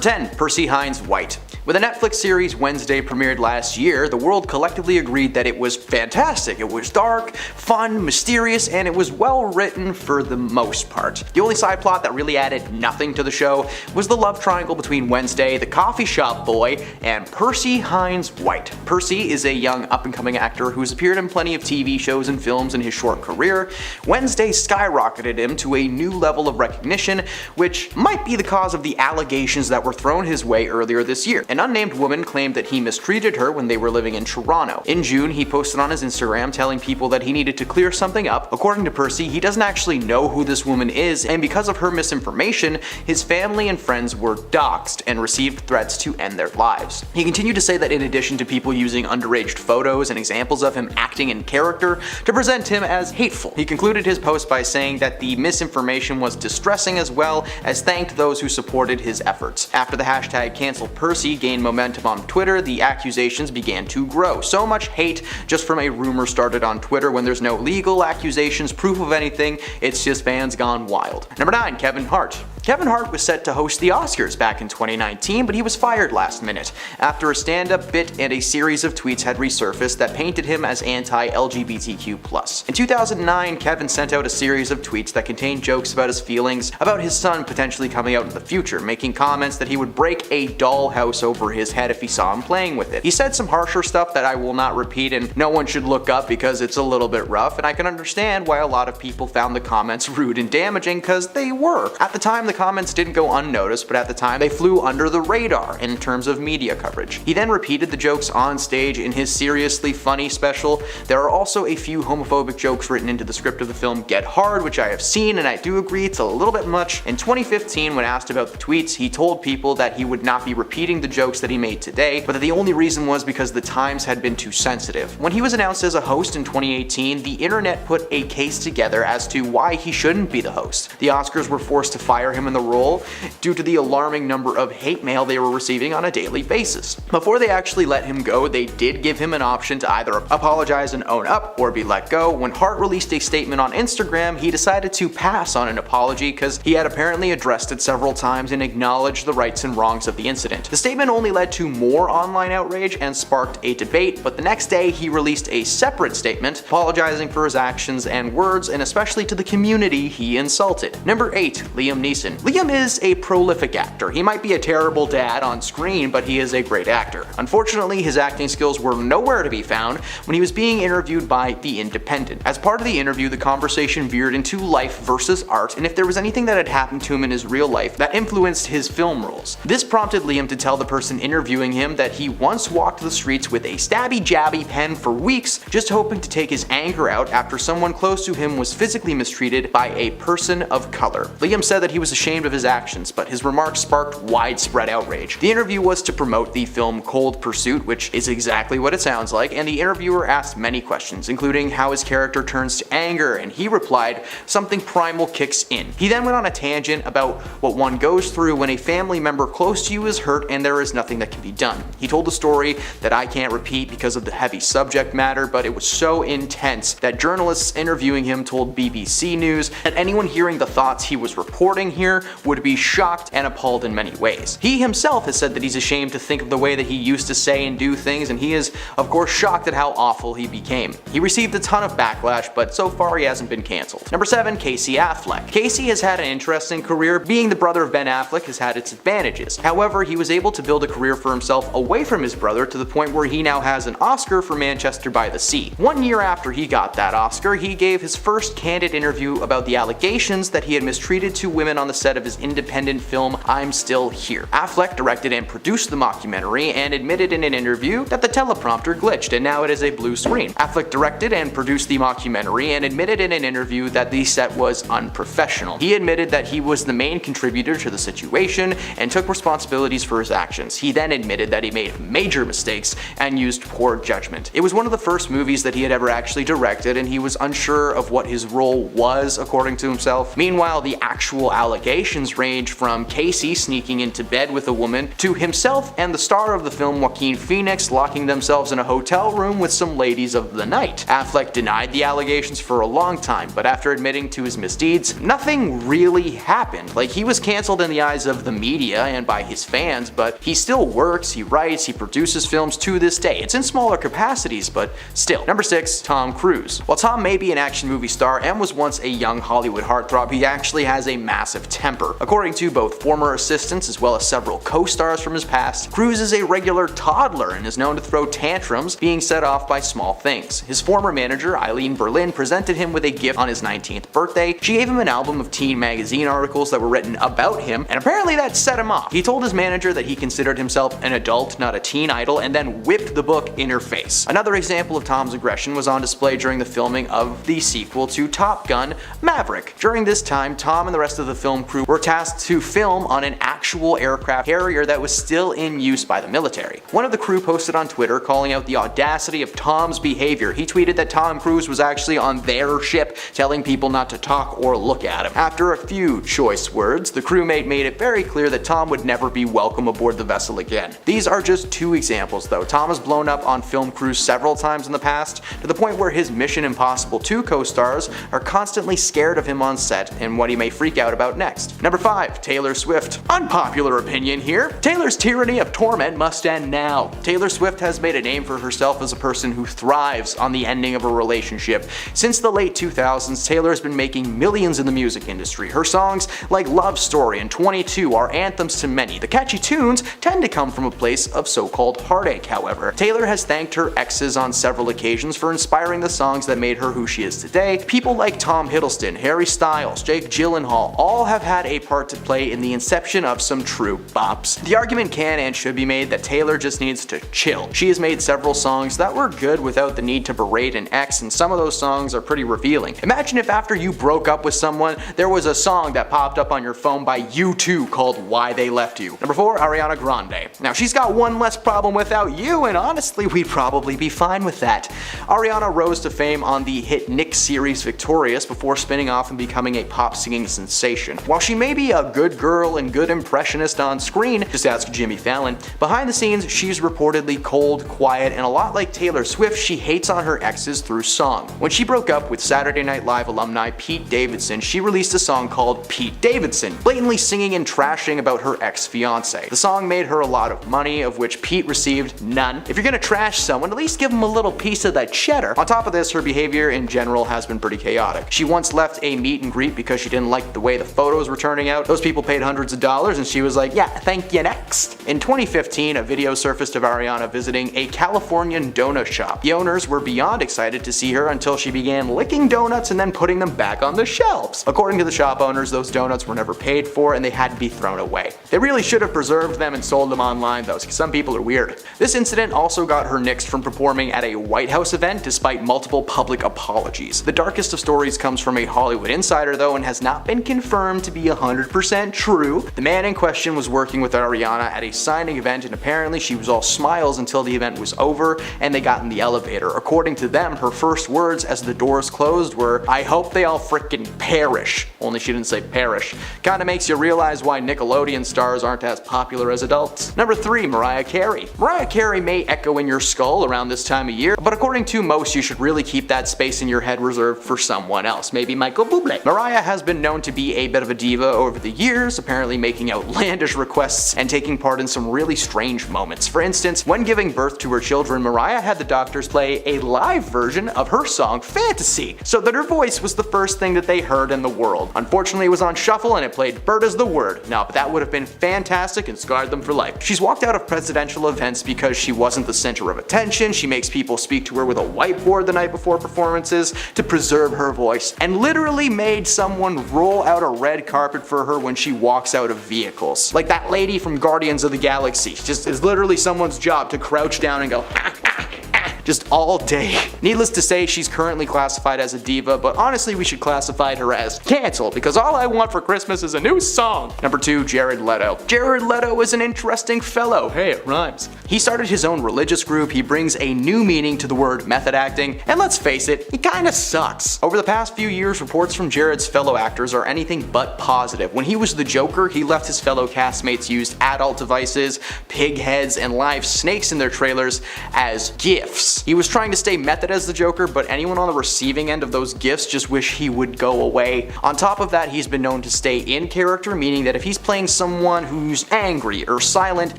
Number 10. Percy Hines White. When the Netflix series Wednesday premiered last year, the world collectively agreed that it was fantastic. It was dark, fun, mysterious, and it was well written for the most part. The only side plot that really added nothing to the show was the love triangle between Wednesday, the coffee shop boy, and Percy Hines White. Percy is a young up-and-coming actor who's appeared in plenty of TV shows and films in his short career. Wednesday skyrocketed him to a new level of recognition, which might be the cause of the allegations that were thrown his way earlier this year. An unnamed woman claimed that he mistreated her when they were living in Toronto. In June, he posted on his Instagram telling people that he needed to clear something up. According to Percy, he doesn't actually know who this woman is, and because of her misinformation, his family and friends were doxxed and received threats to end their lives. He continued to say that in addition to people using underage photos and examples of him acting in character to present him as hateful, he concluded his post by saying that the misinformation was distressing as well as thanked those who supported his efforts. After the hashtag #CancelPercy gained momentum on Twitter, the accusations began to grow. So much hate just from a rumor started on Twitter when there's no legal accusations, proof of anything, it's just fans gone wild. Number 9. Kevin Hart. Kevin Hart was set to host the Oscars back in 2019, but he was fired last minute after a stand-up bit and a series of tweets had resurfaced that painted him as anti-LGBTQ+. In 2009, Kevin sent out a series of tweets that contained jokes about his feelings about his son potentially coming out in the future, making comments that he would break a dollhouse over his head if he saw him playing with it. He said some harsher stuff that I will not repeat and no one should look up because it's a little bit rough, and I can understand why a lot of people found the comments rude and damaging, because they were. At the time, the comments didn't go unnoticed, but at the time they flew under the radar in terms of media coverage. He then repeated the jokes on stage in his Seriously Funny special. There are also a few homophobic jokes written into the script of the film Get Hard, which I have seen, and I do agree it's a little bit much. In 2015, when asked about the tweets, he told people that he would not be repeating the jokes that he made today, but that the only reason was because the times had been too sensitive. When he was announced as a host in 2018, the internet put a case together as to why he shouldn't be the host. The Oscars were forced to fire him in the role due to the alarming number of hate mail they were receiving on a daily basis. Before they actually let him go, they did give him an option to either apologize and own up or be let go. When Hart released a statement on Instagram, he decided to pass on an apology because he had apparently addressed it several times and acknowledged the rights and wrongs of the incident. The statement only led to more online outrage and sparked a debate, but the next day he released a separate statement apologizing for his actions and words, and especially to the community he insulted. Number 8. Liam Neeson. Liam is a prolific actor. He might be a terrible dad on screen, but he is a great actor. Unfortunately, his acting skills were nowhere to be found when he was being interviewed by The Independent. As part of the interview, the conversation veered into life versus art, and if there was anything that had happened to him in his real life that influenced his film roles. This prompted Liam to tell the person interviewing him that he once walked the streets with a stabby-jabby pen for weeks, just hoping to take his anger out after someone close to him was physically mistreated by a person of color. Liam said that he was ashamed of his actions, but his remarks sparked widespread outrage. The interview was to promote the film Cold Pursuit, which is exactly what it sounds like, and the interviewer asked many questions, including how his character turns to anger, and he replied, "Something primal kicks in." He then went on a tangent about what one goes through when a family member close to you is hurt and there is nothing that can be done. He told a story that I can't repeat because of the heavy subject matter, but it was so intense that journalists interviewing him told BBC News that anyone hearing the thoughts he was reporting here would be shocked and appalled in many ways. He himself has said that he's ashamed to think of the way that he used to say and do things, and he is of course shocked at how awful he became. He received a ton of backlash, but so far he hasn't been cancelled. Number 7. Casey Affleck. Casey has had an interesting career. Being the brother of Ben Affleck has had its advantages. However, he was able to build a career for himself away from his brother to the point where he now has an Oscar for Manchester by the Sea. 1 year after he got that Oscar, he gave his first candid interview about the allegations that he had mistreated two women on the set of his independent film I'm Still Here. Affleck directed and produced the mockumentary and admitted in an interview that the teleprompter glitched and now it is a blue screen. Affleck directed and produced the mockumentary and admitted in an interview that the set was unprofessional. He admitted that he was the main contributor to the situation and took responsibilities for his actions. He then admitted that he made major mistakes and used poor judgment. It was one of the first movies that he had ever actually directed, and he was unsure of what his role was, according to himself. Meanwhile, the actual allegations allegations range from Casey sneaking into bed with a woman to himself and the star of the film Joaquin Phoenix locking themselves in a hotel room with some ladies of the night. Affleck denied the allegations for a long time, but after admitting to his misdeeds, nothing really happened. Like, he was cancelled in the eyes of the media and by his fans, but he still works, he writes, he produces films to this day. It's in smaller capacities, but still. Number 6, Tom Cruise. While Tom may be an action movie star and was once a young Hollywood heartthrob, he actually has a massive temper. According to both former assistants as well as several co-stars from his past, Cruise is a regular toddler and is known to throw tantrums, being set off by small things. His former manager, Eileen Berlin, presented him with a gift on his 19th birthday. She gave him an album of teen magazine articles that were written about him, and apparently that set him off. He told his manager that he considered himself an adult, not a teen idol, and then whipped the book in her face. Another example of Tom's aggression was on display during the filming of the sequel to Top Gun, Maverick. During this time, Tom and the rest of the film crew were tasked to film on an actual aircraft carrier that was still in use by the military. One of the crew posted on Twitter calling out the audacity of Tom's behavior. He tweeted that Tom Cruise was actually on their ship, telling people not to talk or look at him. After a few choice words, the crewmate made it very clear that Tom would never be welcome aboard the vessel again. These are just 2 examples though. Tom has blown up on film crews several times in the past, to the point where his Mission Impossible 2 co-stars are constantly scared of him on set and what he may freak out about next. Number 5, Taylor Swift. Unpopular opinion here. Taylor's tyranny of torment must end now. Taylor Swift has made a name for herself as a person who thrives on the ending of a relationship. Since the late 2000s, Taylor has been making millions in the music industry. Her songs like Love Story and 22 are anthems to many. The catchy tunes tend to come from a place of so-called heartache, however. Taylor has thanked her exes on several occasions for inspiring the songs that made her who she is today. People like Tom Hiddleston, Harry Styles, Jake Gyllenhaal all have had a part to play in the inception of some true bops. The argument can and should be made that Taylor just needs to chill. She has made several songs that were good without the need to berate an ex, and some of those songs are pretty revealing. Imagine if after you broke up with someone, there was a song that popped up on your phone by U2 called Why They Left You. Number 4, Ariana Grande. Now, she's got one less problem without you, and honestly, we'd probably be fine with that. Ariana rose to fame on the hit Nick series Victorious before spinning off and becoming a pop singing sensation. While she may be a good girl and good impressionist on screen, just ask Jimmy Fallon, behind the scenes she's reportedly cold, quiet, and a lot like Taylor Swift, she hates on her exes through song. When she broke up with Saturday Night Live alumni Pete Davidson, she released a song called Pete Davidson, blatantly singing and trashing about her ex-fiance. The song made her a lot of money, of which Pete received none. If you're gonna trash someone, at least give them a little piece of that cheddar. On top of this, her behavior in general has been pretty chaotic. She once left a meet and greet because she didn't like the way the photos were turning out. Those people paid hundreds of dollars and she was like, yeah, thank you, next. In 2015, a video surfaced of Ariana visiting a Californian donut shop. The owners were beyond excited to see her until she began licking donuts and then putting them back on the shelves. According to the shop owners, those donuts were never paid for and they had to be thrown away. They really should have preserved them and sold them online though, because some people are weird. This incident also got her nixed from performing at a White House event despite multiple public apologies. The darkest of stories comes from a Hollywood insider though and has not been confirmed to be 100% true. The man in question was working with Ariana at a signing event and apparently she was all smiles until the event was over and they got in the elevator. According to them, her first words as the doors closed were, "I hope they all frickin' perish." Only she didn't say perish. Kinda makes you realize why Nickelodeon stars aren't as popular as adults. Number 3, Mariah Carey. Mariah Carey may echo in your skull around this time of year, but according to most, you should really keep that space in your head reserved for someone else, maybe Michael Bublé. Mariah has been known to be a bit of a diva over the years, apparently making outlandish requests and taking part in some really strange moments. For instance, when giving birth to her children, Mariah had the doctors play a live version of her song Fantasy, so that her voice was the first thing that they heard in the world. Unfortunately, it was on shuffle and it played Bird as the Word. Now, but that would have been fantastic and scarred them for life. She's walked out of presidential events because she wasn't the center of attention. She makes people speak to her with a whiteboard the night before performances to preserve her voice, and literally made someone roll out a red carpet for her when she walks out of vehicles. Like that lady from Guardians of the Galaxy. Just is literally someone's job to crouch down and go, ah, ah, ah, just all day. Needless to say, she's currently classified as a diva, but honestly we should classify her as cancelled, because all I want for Christmas is a new song. Number 2, Jared Leto. Jared Leto is an interesting fellow. Hey, it rhymes. He started his own religious group, he brings a new meaning to the word method acting, and let's face it, he kinda sucks. Over the past few years, reports from Jared's fellow actors are anything but positive. When he was the Joker, he left his fellow castmates used adult devices, pig heads, and live snakes in their trailers as gifts. He was trying to stay method as the Joker, but anyone on the receiving end of those gifts just wish he would go away. On top of that, he's been known to stay in character, meaning that if he's playing someone who's angry or silent,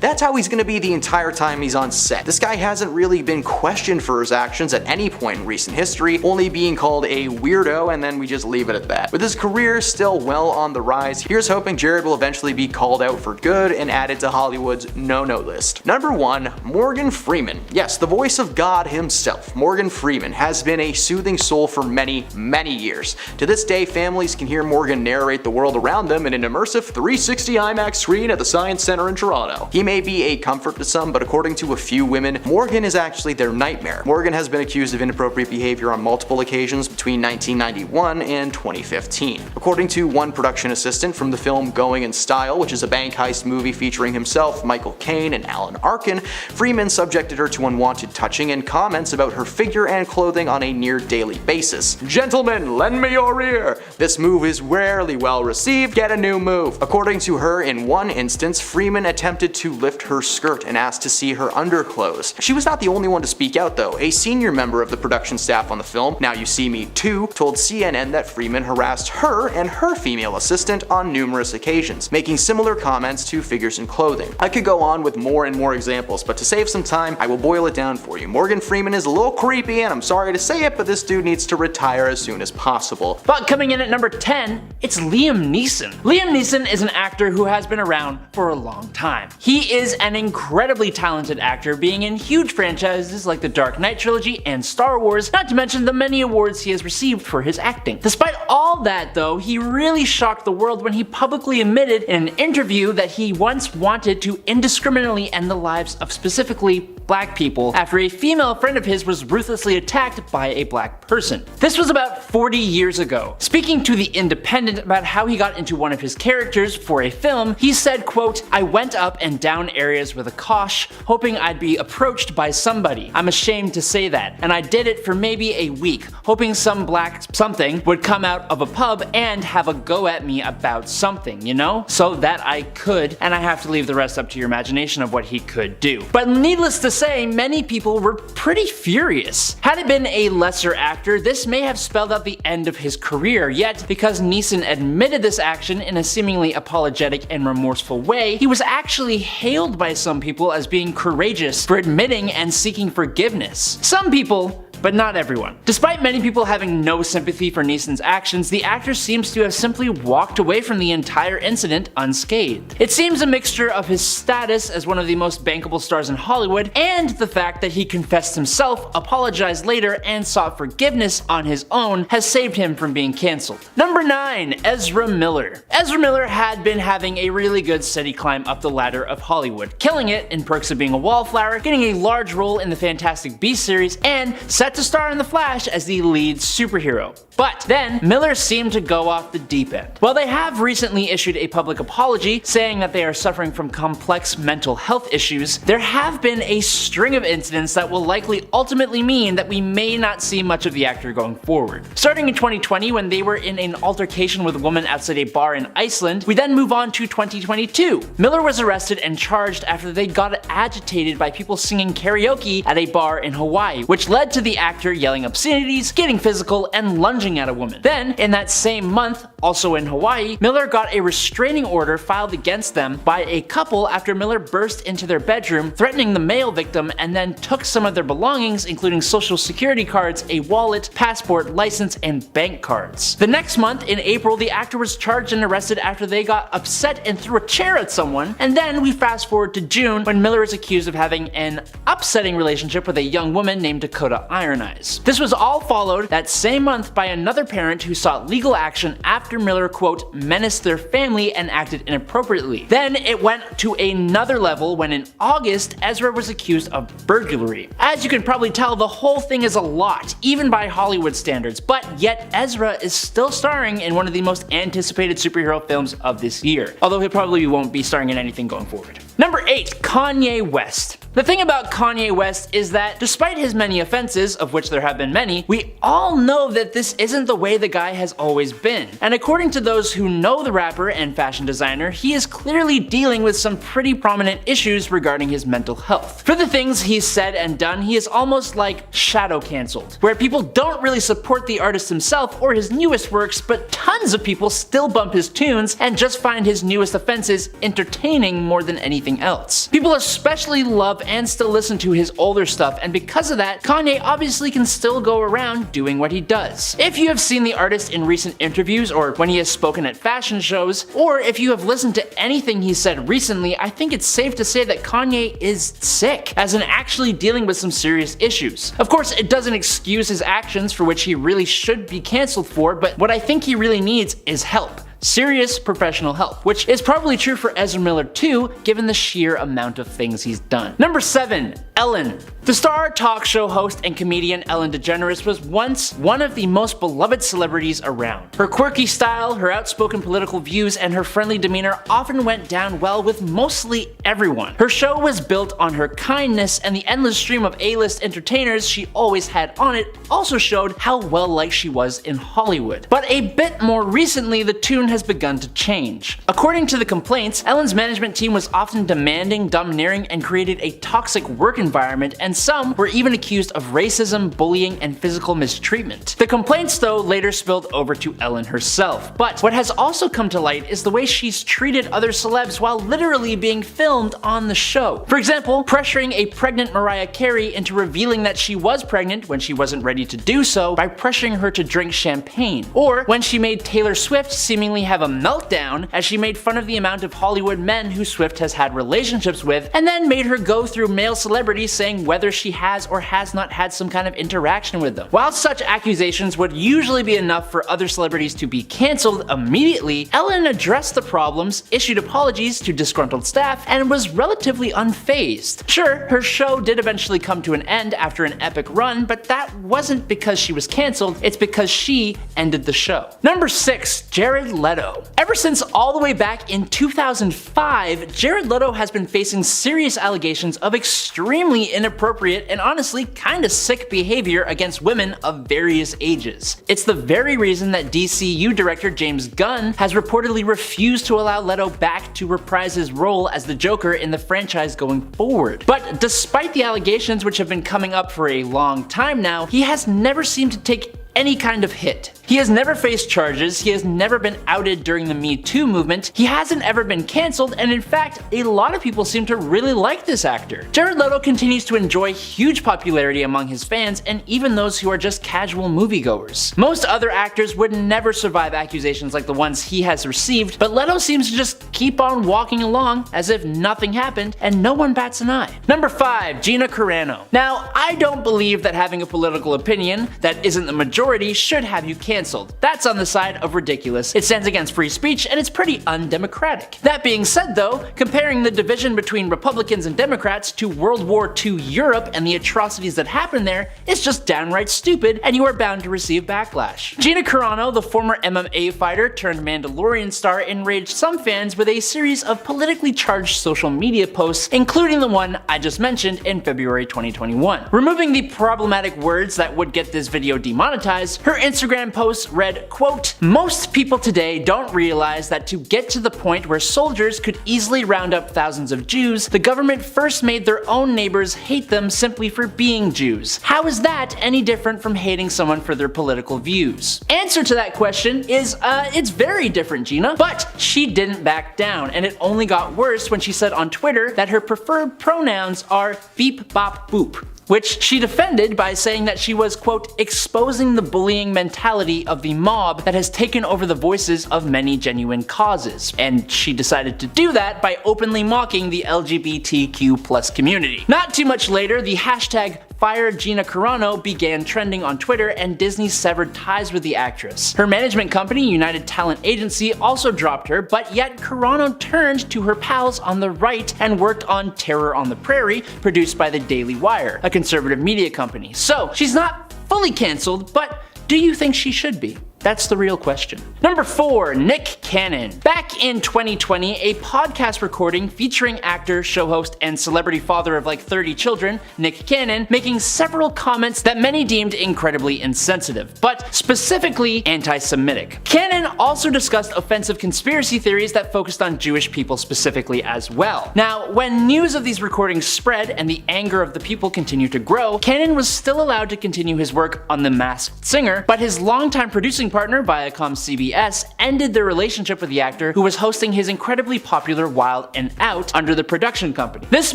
that's how he's gonna be the entire time he's on set. This guy hasn't really been questioned for his actions at any point in recent history, only being called a weirdo, and then we just leave it at that. With his career still well on the rise, here's hoping Jared will eventually be called out for good and added to Hollywood's no-no list. Number 1, Morgan Freeman. Yes, the voice of God himself, Morgan Freeman, has been a soothing soul for many, many years. To this day, families can hear Morgan narrate the world around them in an immersive 360 IMAX screen at the Science Center in Toronto. He may be a comfort to some, but according to a few women, Morgan is actually their nightmare. Morgan has been accused of inappropriate behavior on multiple occasions between 1991 and 2015. According to one production assistant from the film Going in Style, which is a bank heist movie featuring himself, Michael Caine, and Alan Arkin, Freeman subjected her to unwanted touching and comments about her figure and clothing on a near daily basis. "Gentlemen, lend me your ear. This move is rarely well received. Get a new move." According to her, in one instance, Freeman attempted to lift her skirt and asked to see her underclothes. She was not the only one to speak out though. A senior member of the production staff on the film, Now You See Me Too, told CNN that Freeman harassed her and her female assistant on numerous occasions, making similar comments to figures and clothing. I could go on with more and more examples, but to save some time, I will boil it down for you. Morgan Freeman is a little creepy, and I'm sorry to say it, but this dude needs to retire as soon as possible. But coming in at number 10, it's Liam Neeson. Liam Neeson is an actor who has been around for a long time. He is an incredibly talented actor, being in huge franchises like the Dark Knight trilogy and Star Wars, not to mention the many awards he has received for his acting. Despite all that though, he really shocked the world when he publicly admitted in an interview that he once wanted to indiscriminately end the lives of specifically black people after a female friend of his was ruthlessly attacked by a black person. This was about 40 years ago. Speaking to The Independent about how he got into one of his characters for a film, he said, quote, "I went up and down areas with a kosh, hoping I'd be approached by somebody. I'm ashamed to say that. And I did it for maybe a week, hoping some black something would come out of a pub and have a go at me about something, you know? So that I could, and I have to leave the rest up to your imagination of what he could do." But needless to say, many people were pretty furious. Had it been a lesser actor, this may have spelled out the end of his career, yet because Neeson admitted this action in a seemingly apologetic and remorseful way, he was actually hailed by some people as being courageous for admitting and seeking forgiveness. Some people, but not everyone. Despite many people having no sympathy for Neeson's actions, the actor seems to have simply walked away from the entire incident unscathed. It seems a mixture of his status as one of the most bankable stars in Hollywood and the fact that he confessed himself, apologized later, and sought forgiveness on his own has saved him from being cancelled. Number 9, Ezra Miller. Ezra Miller had been having a really good steady climb up the ladder of Hollywood, killing it in Perks of Being a Wallflower, getting a large role in the Fantastic Beasts series, and set to star in The Flash as the lead superhero. But then, Miller seemed to go off the deep end. While they have recently issued a public apology saying that they are suffering from complex mental health issues, there have been a string of incidents that will likely ultimately mean that we may not see much of the actor going forward. Starting in 2020 when they were in an altercation with a woman outside a bar in Iceland, we then move on to 2022. Miller was arrested and charged after they got agitated by people singing karaoke at a bar in Hawaii, which led to the actor yelling obscenities, getting physical, and lunging at a woman. Then, in that same month, also in Hawaii, Miller got a restraining order filed against them by a couple after Miller burst into their bedroom, threatening the male victim, and then took some of their belongings, including social security cards, a wallet, passport, license, and bank cards. The next month, in April, the actor was charged and arrested after they got upset and threw a chair at someone, and then we fast forward to June when Miller is accused of having an upsetting relationship with a young woman named Dakota Iron Eyes. This was all followed that same month by another parent who sought legal action after after Miller, quote, menaced their family and acted inappropriately. Then it went to another level when in August, Ezra was accused of burglary. As you can probably tell, the whole thing is a lot, even by Hollywood standards, but yet Ezra is still starring in one of the most anticipated superhero films of this year, although he probably won't be starring in anything going forward. Number 8. Kanye West. The thing about Kanye West is that despite his many offenses, of which there have been many, we all know that this isn't the way the guy has always been. And according to those who know the rapper and fashion designer, he is clearly dealing with some pretty prominent issues regarding his mental health. For the things he's said and done, he is almost like shadow cancelled, where people don't really support the artist himself or his newest works, but tons of people still bump his tunes and just find his newest offenses entertaining more than anything else. People especially love and still listen to his older stuff, and because of that, Kanye obviously can still go around doing what he does. If you have seen the artist in recent interviews or when he has spoken at fashion shows, or if you have listened to anything he said recently, I think it's safe to say that Kanye is sick, as in actually dealing with some serious issues. Of course, it doesn't excuse his actions, for which he really should be cancelled for, but what I think he really needs is help. Serious professional help, which is probably true for Ezra Miller too, given the sheer amount of things he's done. Number 7. Ellen. The star talk show host and comedian Ellen DeGeneres was once one of the most beloved celebrities around. Her quirky style, her outspoken political views, and her friendly demeanor often went down well with mostly everyone. Her show was built on her kindness, and the endless stream of A-list entertainers she always had on it also showed how well liked she was in Hollywood. But a bit more recently, the tune has begun to change. According to the complaints, Ellen's management team was often demanding, domineering, and created a toxic work environment, and some were even accused of racism, bullying, and physical mistreatment. The complaints, though, later spilled over to Ellen herself. But what has also come to light is the way she's treated other celebs while literally being filmed on the show. For example, pressuring a pregnant Mariah Carey into revealing that she was pregnant when she wasn't ready to do so by pressuring her to drink champagne. Or when she made Taylor Swift seemingly have a meltdown as she made fun of the amount of Hollywood men who Swift has had relationships with, and then made her go through male celebrities saying whether she has or has not had some kind of interaction with them. While such accusations would usually be enough for other celebrities to be cancelled immediately, Ellen addressed the problems, issued apologies to disgruntled staff, and was relatively unfazed. Sure, her show did eventually come to an end after an epic run, but that wasn't because she was cancelled, it's because she ended the show. Number 6. Jared Leto. Ever since all the way back in 2005, Jared Leto has been facing serious allegations of extremely inappropriate and honestly kinda sick behavior against women of various ages. It's the very reason that DCU director James Gunn has reportedly refused to allow Leto back to reprise his role as the Joker in the franchise going forward. But despite the allegations, which have been coming up for a long time now, he has never seemed to take any kind of hit. He has never faced charges, he has never been outed during the Me Too movement, he hasn't ever been cancelled, and in fact, a lot of people seem to really like this actor. Jared Leto continues to enjoy huge popularity among his fans and even those who are just casual moviegoers. Most other actors would never survive accusations like the ones he has received, but Leto seems to just keep on walking along as if nothing happened and no one bats an eye. Number 5. Gina Carano. Now, I don't believe that having a political opinion that isn't the majority should have you cancelled. That's on the side of ridiculous. It stands against free speech and it's pretty undemocratic. That being said though, comparing the division between Republicans and Democrats to World War II Europe and the atrocities that happened there is just downright stupid, and you are bound to receive backlash. Gina Carano, the former MMA fighter turned Mandalorian star, enraged some fans with a series of politically charged social media posts, including the one I just mentioned in February 2021. Removing the problematic words that would get this video demonetized, her Instagram post read, quote, "Most people today don't realize that to get to the point where soldiers could easily round up thousands of Jews, the government first made their own neighbors hate them simply for being Jews. How is that any different from hating someone for their political views?" Answer to that question is, it's very different, Gina. But she didn't back down, and it only got worse when she said on Twitter that her preferred pronouns are beep bop boop, which she defended by saying that she was, quote, "exposing the bullying mentality of the mob that has taken over the voices of many genuine causes." And she decided to do that by openly mocking the LGBTQ+ community. Not too much later, the hashtag Fire Gina Carano began trending on Twitter, and Disney severed ties with the actress. Her management company, United Talent Agency, also dropped her, but yet Carano turned to her pals on the right and worked on Terror on the Prairie, produced by the Daily Wire, a conservative media company. So she's not fully cancelled, but do you think she should be? That's the real question. Number 4, Nick Cannon. Back in 2020, a podcast recording featuring actor, show host, and celebrity father of like 30 children, Nick Cannon, making several comments that many deemed incredibly insensitive, but specifically anti-Semitic. Cannon also discussed offensive conspiracy theories that focused on Jewish people specifically as well. Now, when news of these recordings spread and the anger of the people continued to grow, Cannon was still allowed to continue his work on The Masked Singer, but his longtime producing partner, Viacom CBS, ended their relationship with the actor, who was hosting his incredibly popular Wild and Out under the production company. This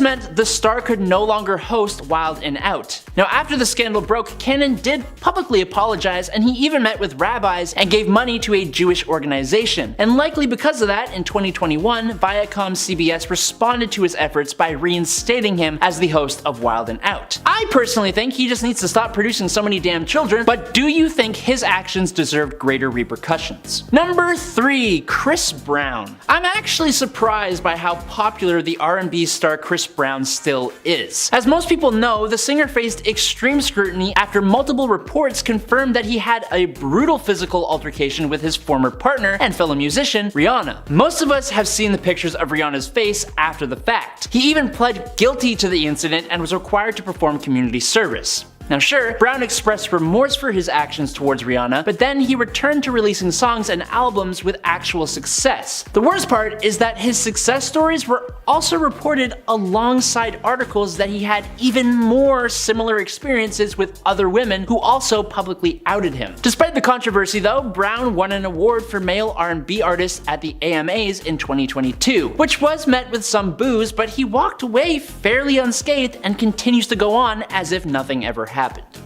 meant the star could no longer host Wild and Out. Now, after the scandal broke, Cannon did publicly apologize, and he even met with rabbis and gave money to a Jewish organization. And likely because of that, in 2021, Viacom CBS responded to his efforts by reinstating him as the host of Wild and Out. I personally think he just needs to stop producing so many damn children, but do you think his actions deserve greater repercussions? Number 3, Chris Brown. I'm actually surprised by how popular the R&B star Chris Brown still is. As most people know, the singer faced extreme scrutiny after multiple reports confirmed that he had a brutal physical altercation with his former partner and fellow musician, Rihanna. Most of us have seen the pictures of Rihanna's face after the fact. He even pled guilty to the incident and was required to perform community service. Now sure, Brown expressed remorse for his actions towards Rihanna, but then he returned to releasing songs and albums with actual success. The worst part is that his success stories were also reported alongside articles that he had even more similar experiences with other women who also publicly outed him. Despite the controversy though, Brown won an award for male R&B artist at the AMAs in 2022, which was met with some boos, but he walked away fairly unscathed and continues to go on as if nothing ever happened.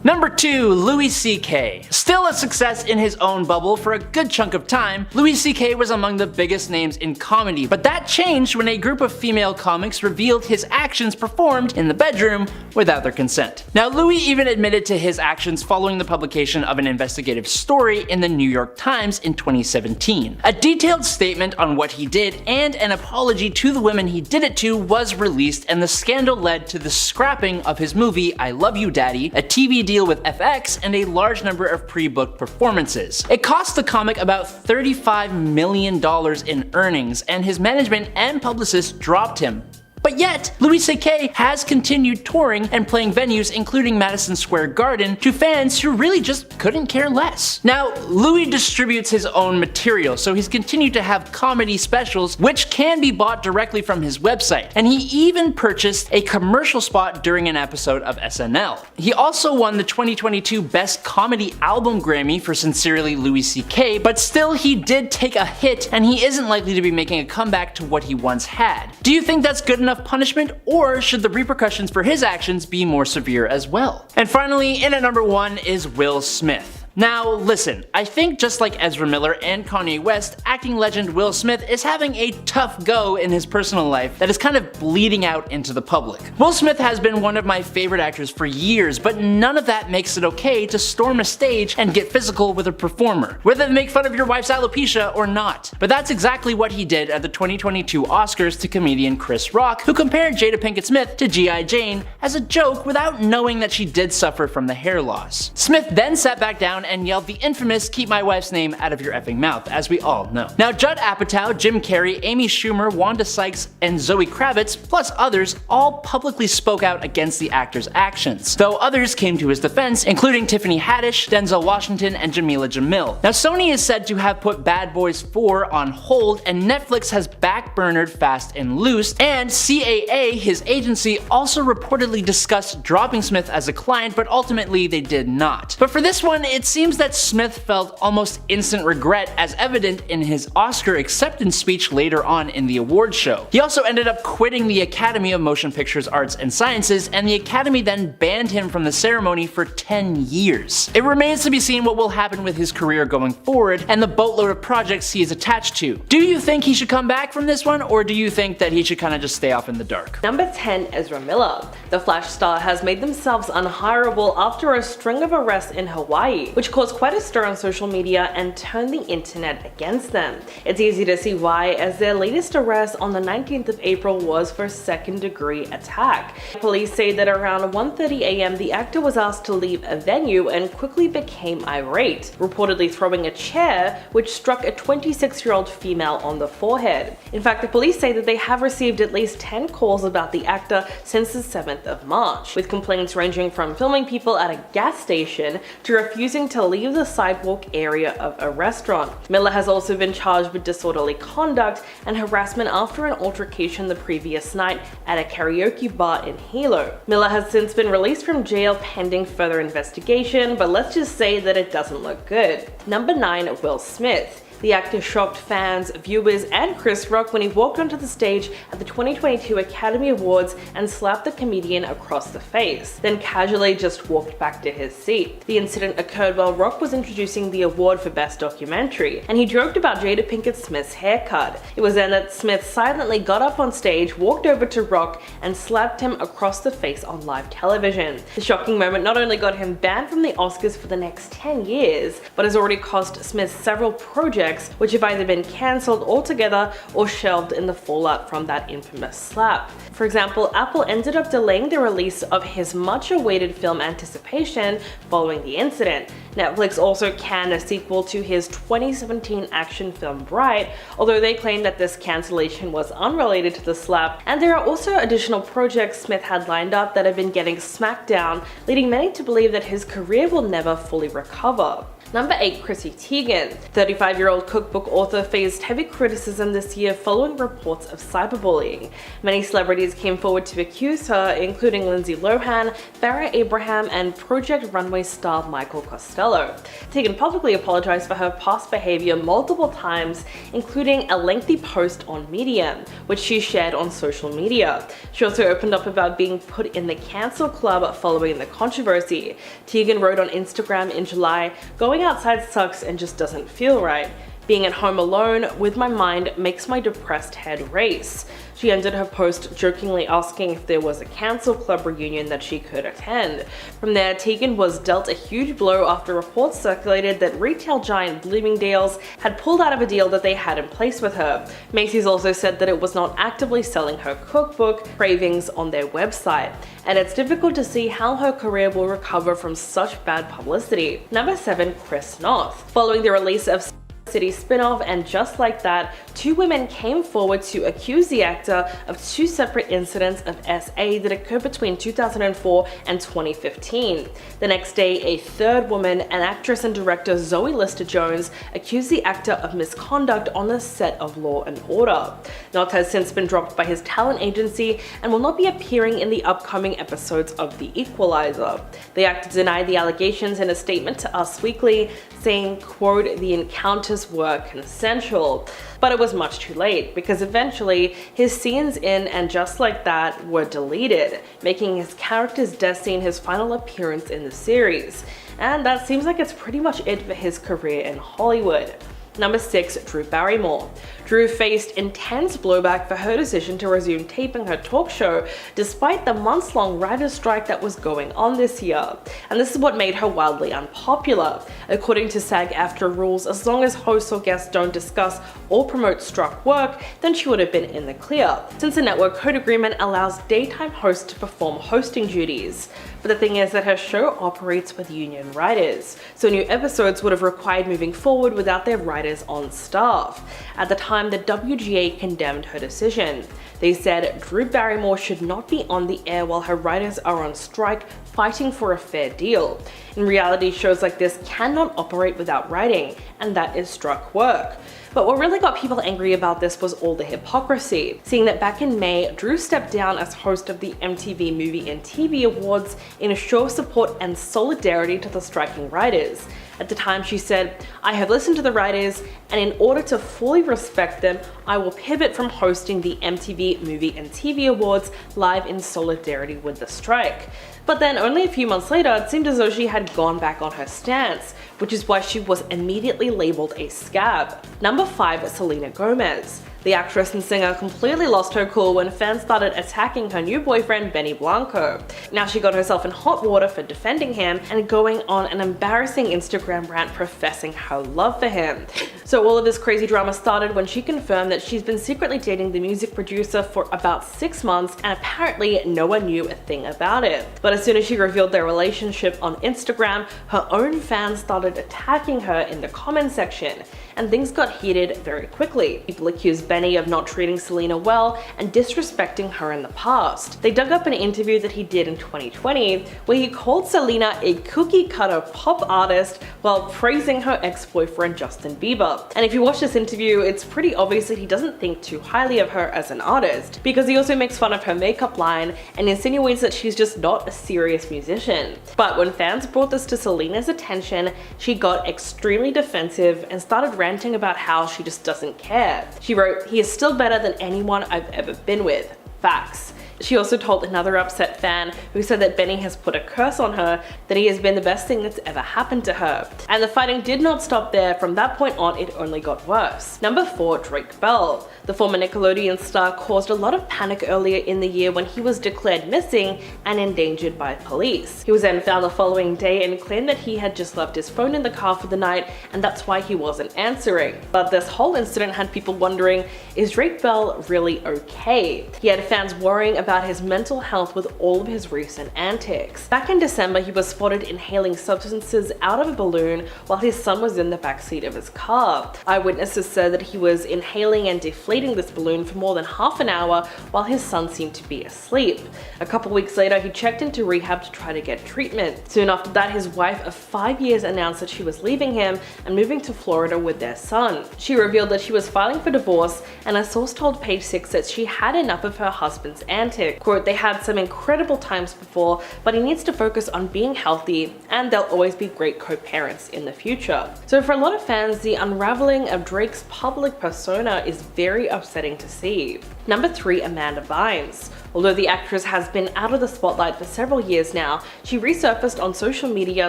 Number 2, Louis C.K. Still a success in his own bubble for a good chunk of time, Louis C.K. was among the biggest names in comedy, but that changed when a group of female comics revealed his actions performed in the bedroom without their consent. Now, Louis even admitted to his actions following the publication of an investigative story in the New York Times in 2017. A detailed statement on what he did and an apology to the women he did it to was released, and the scandal led to the scrapping of his movie I Love You Daddy, a TV deal with FX, and a large number of pre-booked performances. It cost the comic about $35 million in earnings, and his management and publicists dropped him. But yet, Louis C.K. has continued touring and playing venues including Madison Square Garden to fans who really just couldn't care less. Now, Louis distributes his own material, so he's continued to have comedy specials which can be bought directly from his website, and he even purchased a commercial spot during an episode of SNL. He also won the 2022 Best Comedy Album Grammy for Sincerely Louis C.K., but still he did take a hit, and he isn't likely to be making a comeback to what he once had. Do you think that's good enough punishment, or should the repercussions for his actions be more severe as well? And finally, in at number 1 is Will Smith. Now listen, I think just like Ezra Miller and Kanye West, acting legend Will Smith is having a tough go in his personal life that is kind of bleeding out into the public. Will Smith has been one of my favorite actors for years, but none of that makes it okay to storm a stage and get physical with a performer, whether they make fun of your wife's alopecia or not. But that's exactly what he did at the 2022 Oscars to comedian Chris Rock, who compared Jada Pinkett Smith to G.I. Jane as a joke without knowing that she did suffer from the hair loss. Smith then sat back down and yelled the infamous "keep my wife's name out of your effing mouth," as we all know. Now, Judd Apatow, Jim Carrey, Amy Schumer, Wanda Sykes, and Zoe Kravitz, plus others, all publicly spoke out against the actor's actions, though others came to his defense, including Tiffany Haddish, Denzel Washington, and Jamila Jamil. Now, Sony is said to have put Bad Boys 4 on hold, and Netflix has backburnered Fast and Loose, and CAA, his agency, also reportedly discussed dropping Smith as a client, but ultimately they did not. But for this one, it's seems that Smith felt almost instant regret, as evident in his Oscar acceptance speech later on in the awards show. He also ended up quitting the Academy of Motion Pictures Arts and Sciences, and the Academy then banned him from the ceremony for 10 years. It remains to be seen what will happen with his career going forward and the boatload of projects he is attached to. Do you think he should come back from this one, or do you think that he should kind of just stay off in the dark? Number 10, Ezra Miller. The Flash star has made themselves unhireable after a string of arrests in Hawaii, which caused quite a stir on social media and turned the internet against them. It's easy to see why, as their latest arrest on the 19th of April was for second-degree attack. Police say that around 1:30 a.m. the actor was asked to leave a venue and quickly became irate, reportedly throwing a chair which struck a 26-year-old female on the forehead. In fact, the police say that they have received at least 10 calls about the actor since the 7th of March, with complaints ranging from filming people at a gas station to refusing to leave the sidewalk area of a restaurant. Miller has also been charged with disorderly conduct and harassment after an altercation the previous night at a karaoke bar in Hilo. Miller has since been released from jail pending further investigation, but let's just say that it doesn't look good. Number 9, Will Smith. The actor shocked fans, viewers, and Chris Rock when he walked onto the stage at the 2022 Academy Awards and slapped the comedian across the face, then casually just walked back to his seat. The incident occurred while Rock was introducing the award for Best Documentary, and he joked about Jada Pinkett Smith's haircut. It was then that Smith silently got up on stage, walked over to Rock, and slapped him across the face on live television. The shocking moment not only got him banned from the Oscars for the next 10 years, but has already cost Smith several projects which have either been cancelled altogether or shelved in the fallout from that infamous slap. For example, Apple ended up delaying the release of his much-awaited film Anticipation following the incident. Netflix also canned a sequel to his 2017 action film Bright, although they claim that this cancellation was unrelated to the slap, and there are also additional projects Smith had lined up that have been getting smacked down, leading many to believe that his career will never fully recover. Number 8, Chrissy Teigen. 35-year-old cookbook author faced heavy criticism this year following reports of cyberbullying. Many celebrities came forward to accuse her, including Lindsay Lohan, Farrah Abraham, and Project Runway star Michael Costello. Teigen publicly apologized for her past behavior multiple times, including a lengthy post on Medium, which she shared on social media. She also opened up about being put in the cancel club following the controversy. Teigen wrote on Instagram in July, "Going outside sucks and just doesn't feel right. Being at home alone with my mind makes my depressed head race." She ended her post jokingly asking if there was a cancel club reunion that she could attend. From there, Teigen was dealt a huge blow after reports circulated that retail giant Bloomingdale's had pulled out of a deal that they had in place with her. Macy's also said that it was not actively selling her cookbook, Cravings, on their website, and it's difficult to see how her career will recover from such bad publicity. Number 7, Chris Noth. Following the release of City spin-off and Just Like That, 2 women came forward to accuse the actor of 2 separate incidents of SA that occurred between 2004 and 2015. The next day, a 3rd woman, an actress and director Zoe Lister-Jones, accused the actor of misconduct on the set of Law and Order. Noth has since been dropped by his talent agency and will not be appearing in the upcoming episodes of The Equalizer. The actor denied the allegations in a statement to Us Weekly, saying, quote, "The encounters were consensual." But it was much too late, because eventually his scenes in And Just Like That were deleted, making his character's death scene his final appearance in the series. And that seems like it's pretty much it for his career in Hollywood. Number 6, Drew Barrymore. Drew faced intense blowback for her decision to resume taping her talk show despite the months-long writer's strike that was going on this year. And this is what made her wildly unpopular. According to SAG-AFTRA rules, as long as hosts or guests don't discuss or promote struck work, then she would have been in the clear, since the network code agreement allows daytime hosts to perform hosting duties. But the thing is that her show operates with union writers, so new episodes would have required moving forward without their writers on staff. At the time, the WGA condemned her decision. They said Drew Barrymore should not be on the air while her writers are on strike fighting for a fair deal. In reality, shows like this cannot operate without writing, and that is struck work. But what really got people angry about this was all the hypocrisy, seeing that back in May, Drew stepped down as host of the MTV Movie and TV Awards in a show of support and solidarity to the striking writers. At the time she said, "I have listened to the writers, and in order to fully respect them, I will pivot from hosting the MTV Movie and TV Awards live in solidarity with the strike." But then only a few months later, it seemed as though she had gone back on her stance, which is why she was immediately labeled a scab. Number 5, Selena Gomez. The actress and singer completely lost her cool when fans started attacking her new boyfriend Benny Blanco. Now she got herself in hot water for defending him and going on an embarrassing Instagram rant professing her love for him. So all of this crazy drama started when she confirmed that she's been secretly dating the music producer for about 6 months, and apparently no one knew a thing about it. But as soon as she revealed their relationship on Instagram, her own fans started attacking her in the comment section, and things got heated very quickly. People accused Benny of not treating Selena well and disrespecting her in the past. They dug up an interview that he did in 2020 where he called Selena a cookie cutter pop artist while praising her ex-boyfriend Justin Bieber. And if you watch this interview, it's pretty obvious that he doesn't think too highly of her as an artist, because he also makes fun of her makeup line and insinuates that she's just not a serious musician. But when fans brought this to Selena's attention, she got extremely defensive and started ranting about how she just doesn't care. She wrote, "He is still better than anyone I've ever been with. Facts." She also told another upset fan who said that Benny has put a curse on her that he has been the best thing that's ever happened to her. And the fighting did not stop there. From that point on, it only got worse. Number 4, Drake Bell. The former Nickelodeon star caused a lot of panic earlier in the year when he was declared missing and endangered by police. He was then found the following day and claimed that he had just left his phone in the car for the night, and that's why he wasn't answering. But this whole incident had people wondering, is Drake Bell really okay? He had fans worrying about his mental health with all of his recent antics. Back in December, he was spotted inhaling substances out of a balloon while his son was in the backseat of his car. Eyewitnesses said that he was inhaling and deflating this balloon for more than half an hour while his son seemed to be asleep. A couple weeks later, he checked into rehab to try to get treatment. Soon after that, his wife of 5 years announced that she was leaving him and moving to Florida with their son. She revealed that she was filing for divorce, and a source told Page Six that she had enough of her husband's antics. Quote, "They had some incredible times before, but he needs to focus on being healthy, and they'll always be great co-parents in the future." So for a lot of fans, the unraveling of Drake's public persona is very upsetting to see. Number 3, Amanda Bynes. Although the actress has been out of the spotlight for several years now, she resurfaced on social media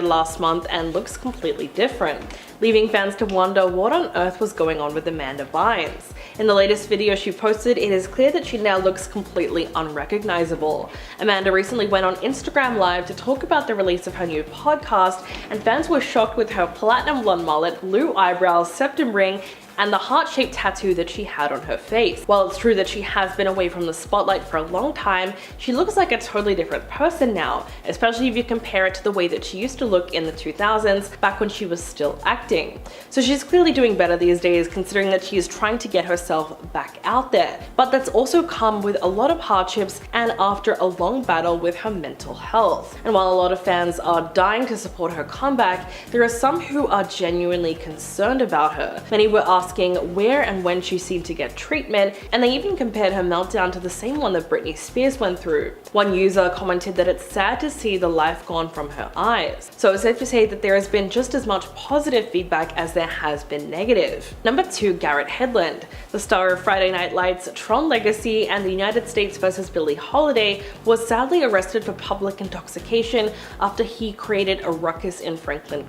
last month and looks completely different, leaving fans to wonder what on earth was going on with Amanda Bynes. In the latest video she posted, it is clear that she now looks completely unrecognizable. Amanda recently went on Instagram Live to talk about the release of her new podcast, and fans were shocked with her platinum blonde mullet, blue eyebrows, septum ring, and the heart-shaped tattoo that she had on her face. While it's true that she has been away from the spotlight for a long time, she looks like a totally different person now, especially if you compare it to the way that she used to look in the 2000s, back when she was still acting. So she's clearly doing better these days, considering that she is trying to get herself back out there. But that's also come with a lot of hardships and after a long battle with her mental health. And while a lot of fans are dying to support her comeback, there are some who are genuinely concerned about her. Many were asking where and when she seemed to get treatment, and they even compared her meltdown to the same one that Britney Spears went through. One user commented that it's sad to see the life gone from her eyes. So it's safe to say that there has been just as much positive feedback as there has been negative. Number 2, Garrett Hedlund. The star of Friday Night Lights, Tron Legacy, and the United States vs. Billie Holiday was sadly arrested for public intoxication after he created a ruckus in Franklin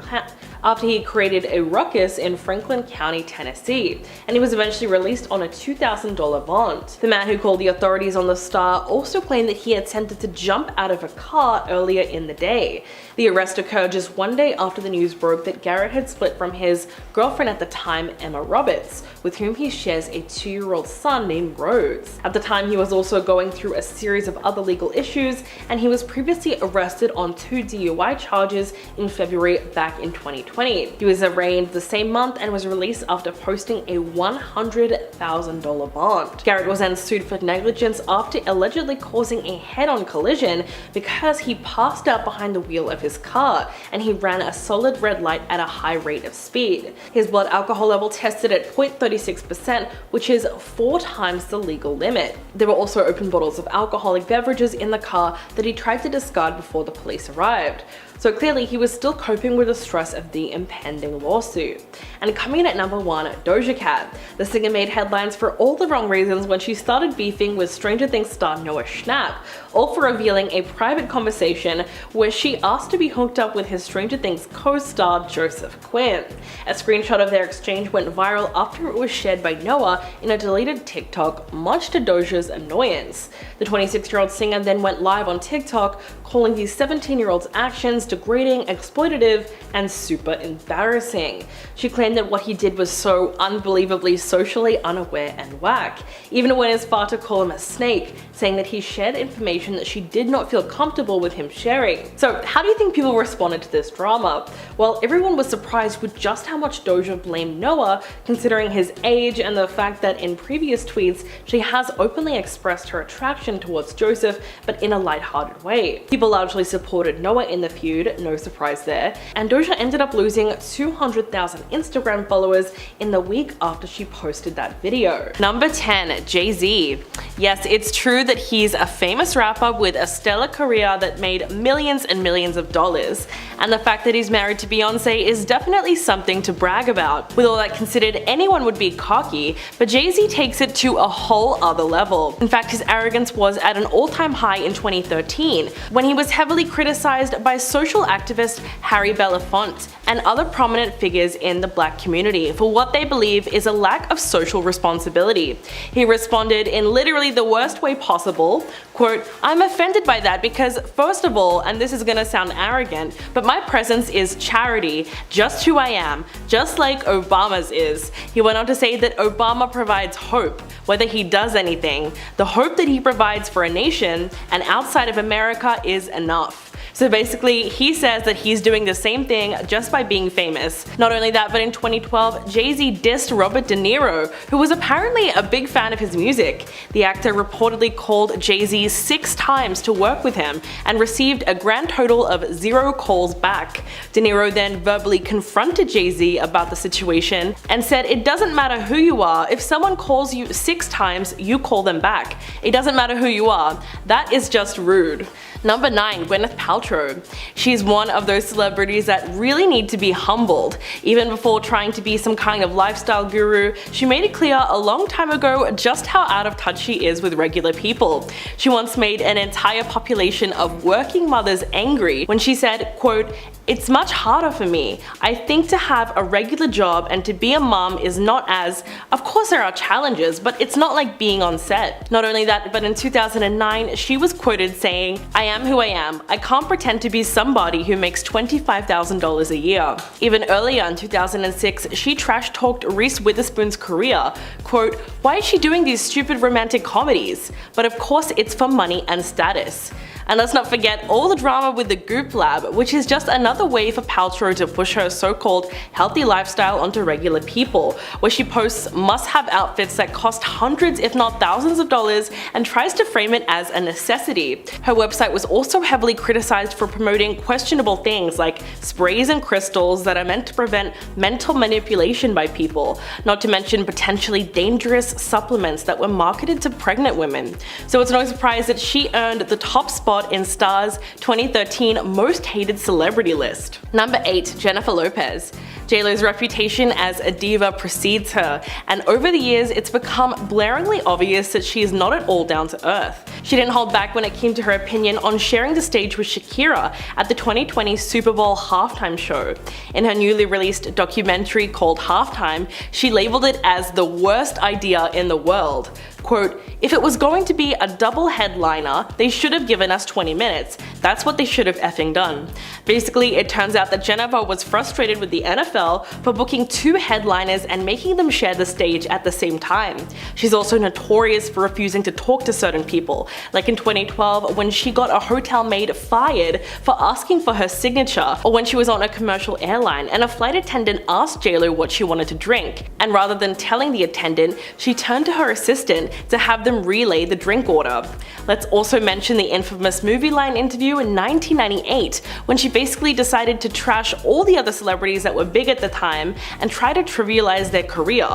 County, Tennessee. And he was eventually released on a $2,000 bond. The man who called the authorities on the star also claimed that he attempted to jump out of a car earlier in the day. The arrest occurred just one day after the news broke that Garrett had split from his girlfriend at the time, Emma Roberts, with whom he shares a 2-year-old son named Rhodes. At the time, he was also going through a series of other legal issues, and he was previously arrested on 2 DUI charges in February back in 2020. He was arraigned the same month and was released after posting a $100,000 bond. Garrett was then sued for negligence after allegedly causing a head-on collision because he passed out behind the wheel of his car and he ran a solid red light at a high rate of speed. His blood alcohol level tested at 0.36%, which is 4 times the legal limit. There were also open bottles of alcoholic beverages in the car that he tried to discard before the police arrived. So clearly he was still coping with the stress of the impending lawsuit. And coming in at number 1, Doja Cat. The singer made headlines for all the wrong reasons when she started beefing with Stranger Things star Noah Schnapp, all for revealing a private conversation where she asked to be hooked up with his Stranger Things co-star Joseph Quinn. A screenshot of their exchange went viral after it was shared by Noah in a deleted TikTok, much to Doja's annoyance. The 26-year-old singer then went live on TikTok, calling the 17-year-old's actions degrading, exploitative, and super embarrassing. She claimed that what he did was so unbelievably socially unaware and whack, even went as far to call him a snake, saying that he shared information that she did not feel comfortable with him sharing. So how do you think people responded to this drama? Well, everyone was surprised with just how much Doja blamed Noah, considering his age and the fact that in previous tweets she has openly expressed her attraction towards Joseph, but in a lighthearted way. People largely supported Noah in the feud, no surprise there, and Doja ended up losing 200,000 Instagram followers in the week after she posted that video. Number 10, Jay-Z. Yes, it's true that he's a famous rapper with a stellar career that made millions and millions of dollars, and the fact that he's married to Beyonce is definitely something to brag about. With all that considered, anyone would be cocky, but Jay-Z takes it to a whole other level. In fact, his arrogance was at an all-time high in 2013, when he was heavily criticized by social activist Harry Belafonte and other prominent figures in the black community for what they believe is a lack of social responsibility. He responded in literally the worst way possible, quote, "I'm offended by that because first of all, and this is gonna sound arrogant, but my presence is charity, just who I am, just like Obama's is." He went on to say that Obama provides hope, whether he does anything. The hope that he provides for a nation and outside of America is enough. So basically, he says that he's doing the same thing just by being famous. Not only that, but in 2012, Jay-Z dissed Robert De Niro, who was apparently a big fan of his music. The actor reportedly called Jay-Z 6 times to work with him and received a grand total of 0 calls back. De Niro then verbally confronted Jay-Z about the situation and said, "It doesn't matter who you are, if someone calls you 6 times, you call them back. It doesn't matter who you are. That is just rude." Number 9, Gwyneth Paltrow. She's one of those celebrities that really need to be humbled. Even before trying to be some kind of lifestyle guru, she made it clear a long time ago just how out of touch she is with regular people. She once made an entire population of working mothers angry when she said, quote, "It's much harder for me. I think to have a regular job and to be a mom is not as, of course there are challenges, but it's not like being on set." Not only that, but in 2009, she was quoted saying, "I am who I am. I can't pretend to be somebody who makes $25,000 a year." Even earlier in 2006, she trash-talked Reese Witherspoon's career. Quote, "Why is she doing these stupid romantic comedies? But of course it's for money and status." And let's not forget all the drama with the Goop Lab, which is just another way for Paltrow to push her so-called healthy lifestyle onto regular people, where she posts must-have outfits that cost hundreds if not thousands of dollars and tries to frame it as a necessity. Her website was also heavily criticized for promoting questionable things like sprays and crystals that are meant to prevent mental manipulation by people, not to mention potentially dangerous supplements that were marketed to pregnant women. So it's no surprise that she earned the top spot in Star's 2013 Most Hated Celebrity list. Number 8, Jennifer Lopez. JLo's reputation as a diva precedes her, and over the years it's become blaringly obvious that she is not at all down to earth. She didn't hold back when it came to her opinion on sharing the stage with Shakira at the 2020 Super Bowl halftime show. In her newly released documentary called Halftime, she labeled it as the worst idea in the world. Quote, "If it was going to be a double headliner, they should have given us 20 minutes. That's what they should have effing done." Basically, it turns out that Jennifer was frustrated with the NFL for booking 2 headliners and making them share the stage at the same time. She's also notorious for refusing to talk to certain people, like in 2012 when she got a hotel maid fired for asking for her signature, or when she was on a commercial airline and a flight attendant asked JLo what she wanted to drink, and rather than telling the attendant, she turned to her assistant to have them relay the drink order. Let's also mention the infamous Movie Line interview in 1998, when she basically decided to trash all the other celebrities that were big at the time and try to trivialize their career.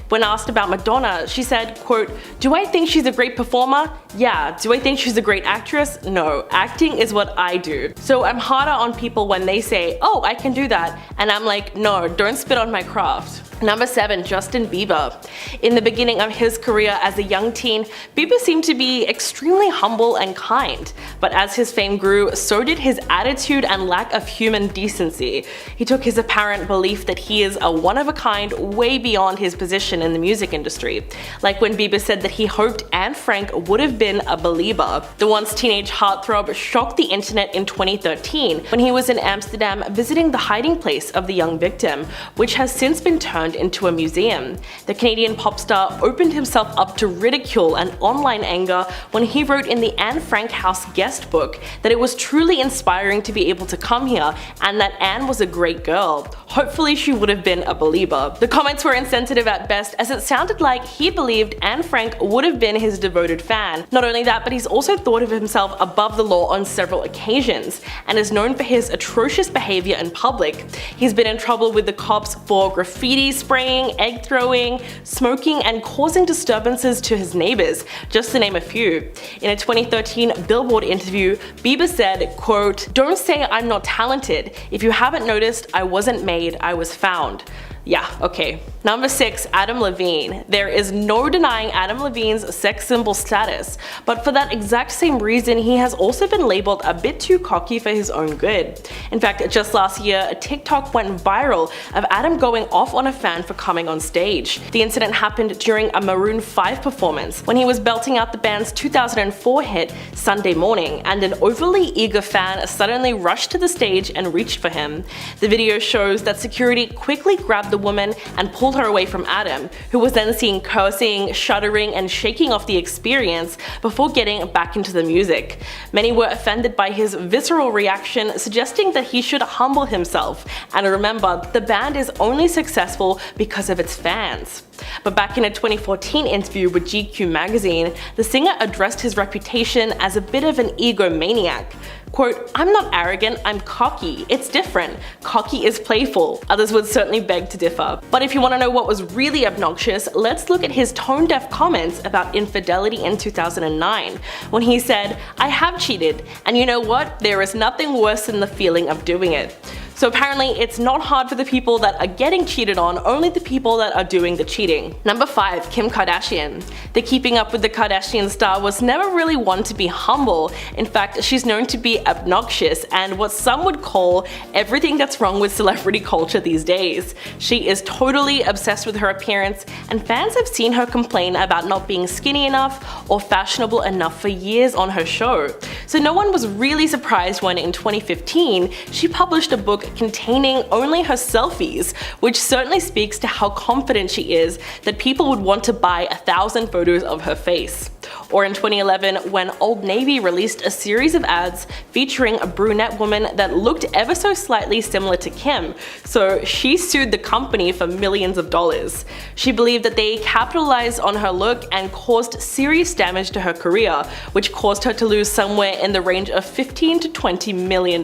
When asked about Madonna, she said, quote, "Do I think she's a great performer? Yeah. Do I think she's a great actress? No. Acting is what I do. So I'm harder on people when they say, oh, I can do that, and I'm like, no, don't spit on my craft." Number 7. Justin Bieber. In the beginning of his career as a young teen, Bieber seemed to be extremely humble and kind, but as his fame grew, so did his attitude and lack of human decency. He took his apparent belief that he is a one-of-a-kind way beyond his position in the music industry, like when Bieber said that he hoped Anne Frank would have been a believer. The once teenage heartthrob shocked the internet in 2013 when he was in Amsterdam visiting the hiding place of the young victim, which has since been turned into a museum. The Canadian pop star opened himself up to ridicule and online anger when he wrote in the Anne Frank House guest book that it was truly inspiring to be able to come here and that Anne was a great girl. Hopefully she would have been a believer. The comments were insensitive at best, as it sounded like he believed Anne Frank would have been his devoted fan. Not only that, but he's also thought of himself above the law on several occasions and is known for his atrocious behavior in public. He's been in trouble with the cops for graffiti spraying, egg throwing, smoking, and causing disturbances to his neighbors, just to name a few. In a 2013 Billboard interview, Bieber said, quote, "Don't say I'm not talented. If you haven't noticed, I wasn't made, I was found." Yeah, okay. Number 6. Adam Levine. There is no denying Adam Levine's sex symbol status, but for that exact same reason, he has also been labeled a bit too cocky for his own good. In fact, just last year, a TikTok went viral of Adam going off on a fan for coming on stage. The incident happened during a Maroon 5 performance when he was belting out the band's 2004 hit Sunday Morning, and an overly eager fan suddenly rushed to the stage and reached for him. The video shows that security quickly grabbed the woman and pulled her away from Adam, who was then seen cursing, shuddering, and shaking off the experience before getting back into the music. Many were offended by his visceral reaction, suggesting that he should humble himself. And remember, the band is only successful because of its fans. But back in a 2014 interview with GQ magazine, the singer addressed his reputation as a bit of an egomaniac. Quote, "I'm not arrogant, I'm cocky. It's different. Cocky is playful." Others would certainly beg to differ. But if you want to know what was really obnoxious, let's look at his tone-deaf comments about infidelity in 2009, when he said, "I have cheated, and you know what? There is nothing worse than the feeling of doing it." So apparently it's not hard for the people that are getting cheated on, only the people that are doing the cheating. Number 5. Kim Kardashian. The Keeping Up with the Kardashian star was never really one to be humble. In fact, she's known to be obnoxious and what some would call everything that's wrong with celebrity culture these days. She is totally obsessed with her appearance, and fans have seen her complain about not being skinny enough or fashionable enough for years on her show. So no one was really surprised when in 2015 she published a book containing only her selfies, which certainly speaks to how confident she is that people would want to buy 1,000 photos of her face. Or in 2011, when Old Navy released a series of ads featuring a brunette woman that looked ever so slightly similar to Kim, so she sued the company for millions of dollars. She believed that they capitalized on her look and caused serious damage to her career, which caused her to lose somewhere in the range of $15 to $20 million.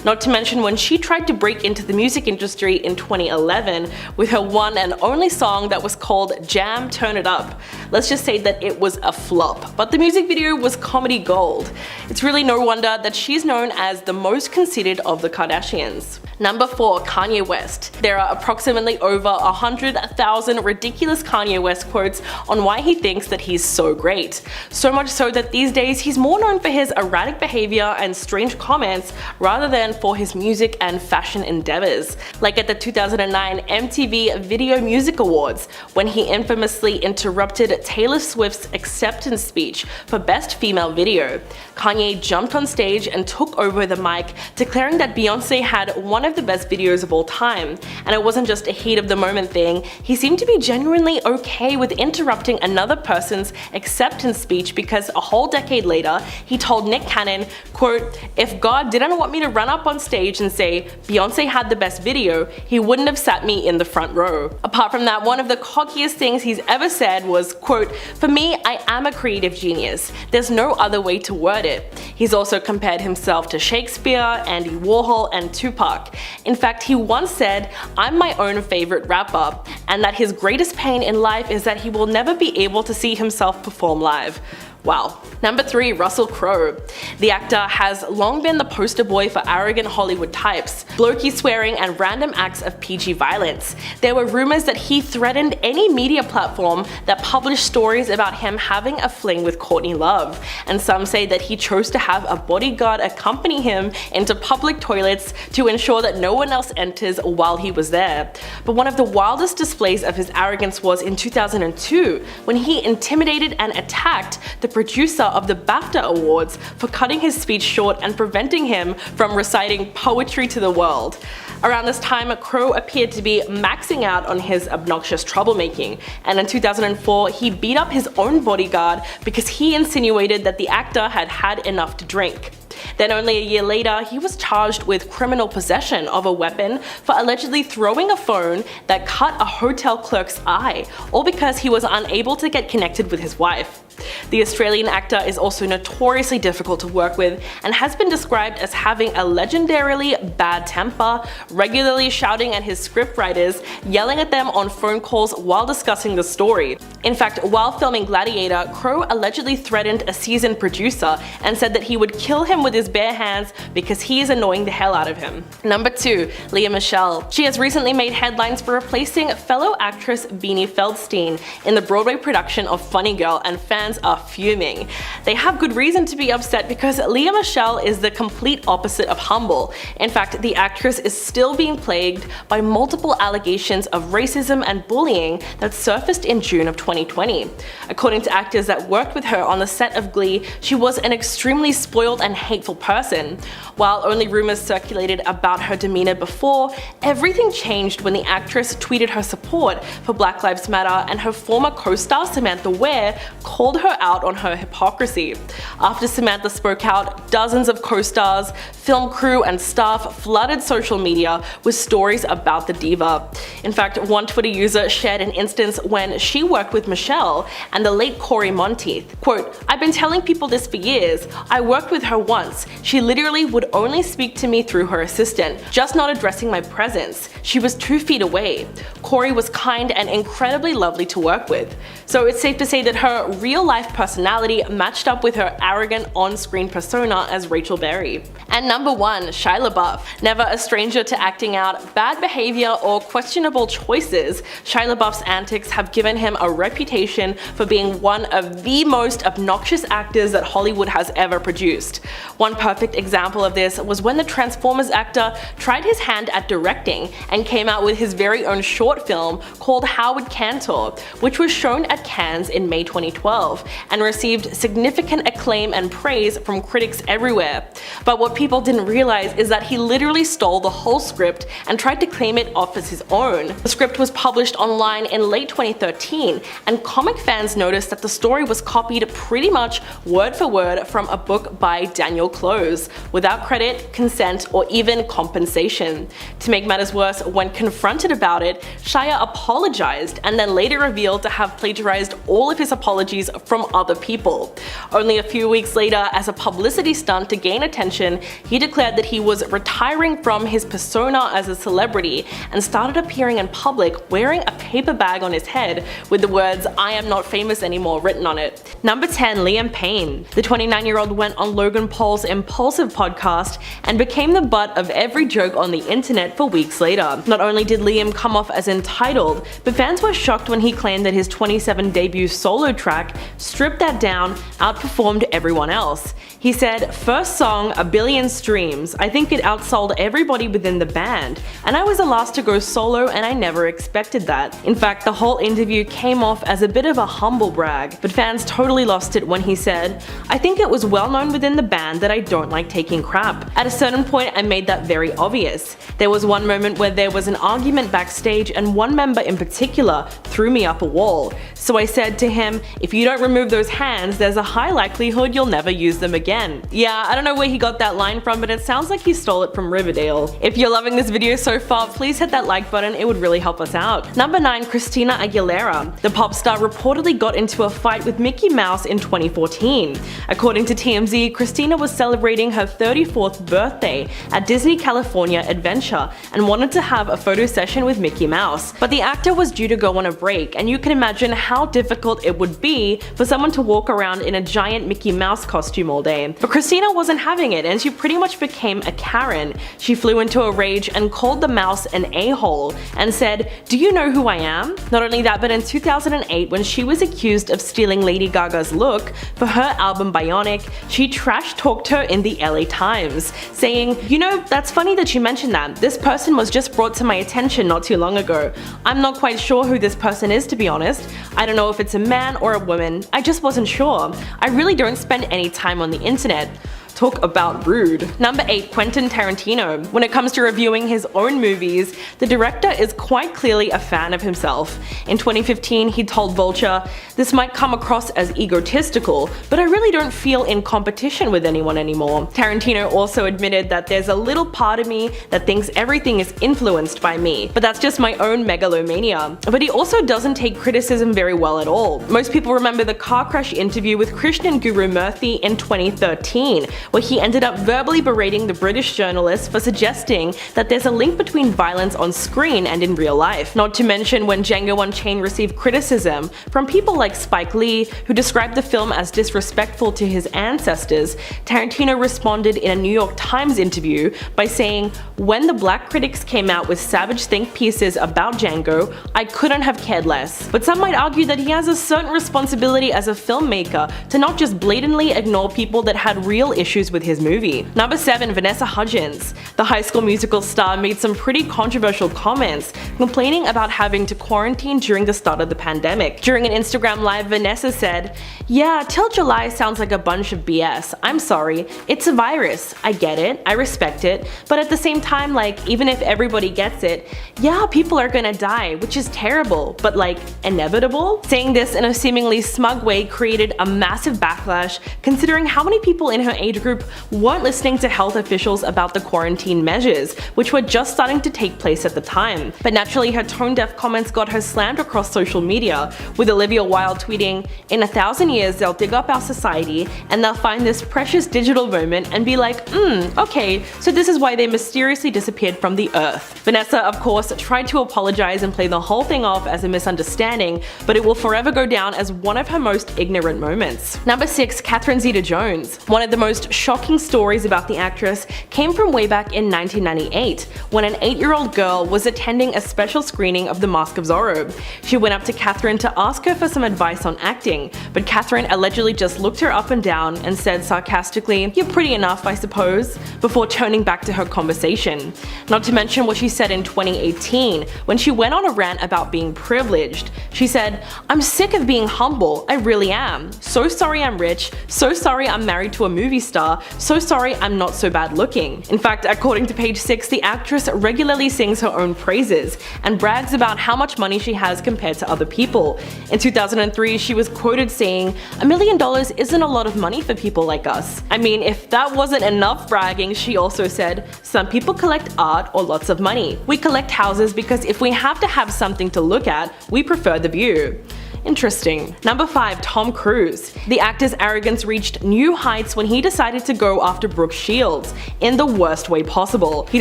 Not to mention when she tried to break into the music industry in 2011 with her one and only song that was called Jam Turn It Up. Let's just say that it was a flop, but the music video was comedy gold. It's really no wonder that she's known as the most conceited of the Kardashians. Number 4. Kanye West. There are approximately over 100,000 ridiculous Kanye West quotes on why he thinks that he's so great. So much so that these days he's more known for his erratic behavior and strange comments rather than for his music and fashion endeavors. Like at the 2009 MTV Video Music Awards, when he infamously interrupted Taylor Swift's acceptance speech for Best Female Video. Kanye jumped on stage and took over the mic, declaring that Beyoncé had one one of the best videos of all time, and it wasn't just a heat of the moment thing. He seemed to be genuinely okay with interrupting another person's acceptance speech because a whole decade later, he told Nick Cannon, quote, "If God didn't want me to run up on stage and say, Beyonce had the best video, he wouldn't have sat me in the front row." Apart from that, one of the cockiest things he's ever said was, quote, "For me, I am a creative genius. There's no other way to word it." He's also compared himself to Shakespeare, Andy Warhol, and Tupac. In fact, he once said, "I'm my own favorite rapper," and that his greatest pain in life is that he will never be able to see himself perform live. Wow. Number 3, Russell Crowe. The actor has long been the poster boy for arrogant Hollywood types, blokey swearing, and random acts of PG violence. There were rumors that he threatened any media platform that published stories about him having a fling with Courtney Love, and some say that he chose to have a bodyguard accompany him into public toilets to ensure that no one else enters while he was there. But one of the wildest displays of his arrogance was in 2002, when he intimidated and attacked the producer of the BAFTA Awards for cutting his speech short and preventing him from reciting poetry to the world. Around this time, Crowe appeared to be maxing out on his obnoxious troublemaking, and in 2004 he beat up his own bodyguard because he insinuated that the actor had had enough to drink. Then only a year later, he was charged with criminal possession of a weapon for allegedly throwing a phone that cut a hotel clerk's eye, all because he was unable to get connected with his wife. The Australian actor is also notoriously difficult to work with and has been described as having a legendarily bad temper, regularly shouting at his scriptwriters, yelling at them on phone calls while discussing the story. In fact, while filming Gladiator, Crowe allegedly threatened a seasoned producer and said that he would kill him with his bare hands because he is annoying the hell out of him. Number 2, Lea Michele. She has recently made headlines for replacing fellow actress Beanie Feldstein in the Broadway production of Funny Girl, and fans are fuming. They have good reason to be upset because Lea Michele is the complete opposite of humble. In fact, the actress is still being plagued by multiple allegations of racism and bullying that surfaced in June of 2020. According to actors that worked with her on the set of Glee, she was an extremely spoiled and hateful person. While only rumors circulated about her demeanor before, everything changed when the actress tweeted her support for Black Lives Matter, and her former co-star Samantha Ware called her out on her hypocrisy. After Samantha spoke out, dozens of co-stars, film crew, and staff flooded social media with stories about the diva. In fact, one Twitter user shared an instance when she worked with Michelle and the late Corey Monteith. Quote, "I've been telling people this for years. I worked with her once. She literally would only speak to me through her assistant, just not addressing my presence. She was 2 feet away. Corey was kind and incredibly lovely to work with." So it's safe to say that her real-life personality matched up with her arrogant on-screen persona as Rachel Berry. And number 1, Shia LaBeouf. Never a stranger to acting out bad behavior or questionable choices, Shia LaBeouf's antics have given him a reputation for being one of the most obnoxious actors that Hollywood has ever produced. One perfect example of this was when the Transformers actor tried his hand at directing and came out with his very own short film called Howard Cantor, which was shown at Cannes in May 2012 and received significant acclaim and praise from critics everywhere. But what people didn't realize is that he literally stole the whole script and tried to claim it off as his own. The script was published online in late 2013, and comic fans noticed that the story was copied pretty much word for word from a book by Daniel Close, without credit, consent, or even compensation. To make matters worse, when confronted about it, Shia apologized and then later revealed to have plagiarized all of his apologies from other people. Only a few weeks later, as a publicity stunt to gain attention, he declared that he was retiring from his persona as a celebrity and started appearing in public wearing a paper bag on his head with the words "I am not famous anymore" written on it. Number 10, Liam Payne. The 29-year-old went on Logan Paul's Impulsive podcast and became the butt of every joke on the internet for weeks later. Not only did Liam come off as entitled, but fans were shocked when he claimed that his 27 debut solo track, Strip That Down, outperformed everyone else. He said, "First song, 1 billion streams. I think it outsold everybody within the band. And I was the last to go solo and I never expected that." In fact, the whole interview came off as a bit of a humble brag, but fans totally lost it when he said, "I think it was well known within the band that that I don't like taking crap. At a certain point, I made that very obvious. There was one moment where there was an argument backstage and one member in particular threw me up a wall. So I said to him, if you don't remove those hands, there's a high likelihood you'll never use them again. Yeah, I don't know where he got that line from, but it sounds like he stole it from Riverdale. If you're loving this video so far, please hit that like button, it would really help us out. Number 9. Christina Aguilera. The pop star reportedly got into a fight with Mickey Mouse in 2014. According to TMZ, Christina was celebrating her 34th birthday at Disney California Adventure and wanted to have a photo session with Mickey Mouse. But the actor was due to go on a break, and you can imagine how difficult it would be for someone to walk around in a giant Mickey Mouse costume all day. But Christina wasn't having it, and she pretty much became a Karen. She flew into a rage and called the mouse an a-hole and said, "Do you know who I am?" Not only that, but in 2008, when she was accused of stealing Lady Gaga's look for her album Bionic, she trash-talked her in the LA Times, saying, "You know, that's funny that you mentioned that. This person was just brought to my attention not too long ago. I'm not quite sure who this person is, to be honest. I don't know if it's a man or a woman. I just wasn't sure. I really don't spend any time on the internet." Talk about rude. Number 8. Quentin Tarantino. When it comes to reviewing his own movies, the director is quite clearly a fan of himself. In 2015, he told Vulture, "This might come across as egotistical, but I really don't feel in competition with anyone anymore." Tarantino also admitted that there's a little part of me that thinks everything is influenced by me, but that's just my own megalomania. But he also doesn't take criticism very well at all. Most people remember the car crash interview with Krishnan Guru Murthy in 2013, where he ended up verbally berating the British journalist for suggesting that there's a link between violence on screen and in real life. Not to mention when Django Unchained received criticism from people like Spike Lee, who described the film as disrespectful to his ancestors, Tarantino responded in a New York Times interview by saying, "When the black critics came out with savage think pieces about Django, I couldn't have cared less." But some might argue that he has a certain responsibility as a filmmaker to not just blatantly ignore people that had real issues with his movie. Number 7. Vanessa Hudgens. The High School Musical star made some pretty controversial comments, complaining about having to quarantine during the start of the pandemic. During an Instagram live, Vanessa said, "Yeah, till July sounds like a bunch of BS. I'm sorry. It's a virus. I get it. I respect it. But at the same time, like, even if everybody gets it, yeah, people are gonna die, which is terrible, but like, inevitable?" Saying this in a seemingly smug way created a massive backlash, considering how many people in her age group weren't listening to health officials about the quarantine measures, which were just starting to take place at the time. But naturally, her tone-deaf comments got her slammed across social media, with Olivia Wilde tweeting, "In 1,000 years they'll dig up our society and they'll find this precious digital moment and be like, okay, so this is why they mysteriously disappeared from the earth." Vanessa, of course, tried to apologize and play the whole thing off as a misunderstanding, but it will forever go down as one of her most ignorant moments. Number 6. Catherine Zeta-Jones. One of the most shocking stories about the actress came from way back in 1998, when an 8-year-old girl was attending a special screening of The Mask of Zorro. She went up to Catherine to ask her for some advice on acting, but Catherine allegedly just looked her up and down and said sarcastically, "You're pretty enough, I suppose," before turning back to her conversation. Not to mention what she said in 2018, when she went on a rant about being privileged. She said, "I'm sick of being humble, I really am. So sorry I'm rich, so sorry I'm married to a movie star, so sorry I'm not so bad looking." In fact, according to Page 6, the actress regularly sings her own praises and brags about how much money she has compared to other people. In 2003, she was quoted saying, "$1 million isn't a lot of money for people like us." I mean, if that wasn't enough bragging, she also said, "Some people collect art or lots of money. We collect houses because if we have to have something to look at, we prefer the view." Interesting. Number 5. Tom Cruise. The actor's arrogance reached new heights when he decided to go after Brooke Shields in the worst way possible. He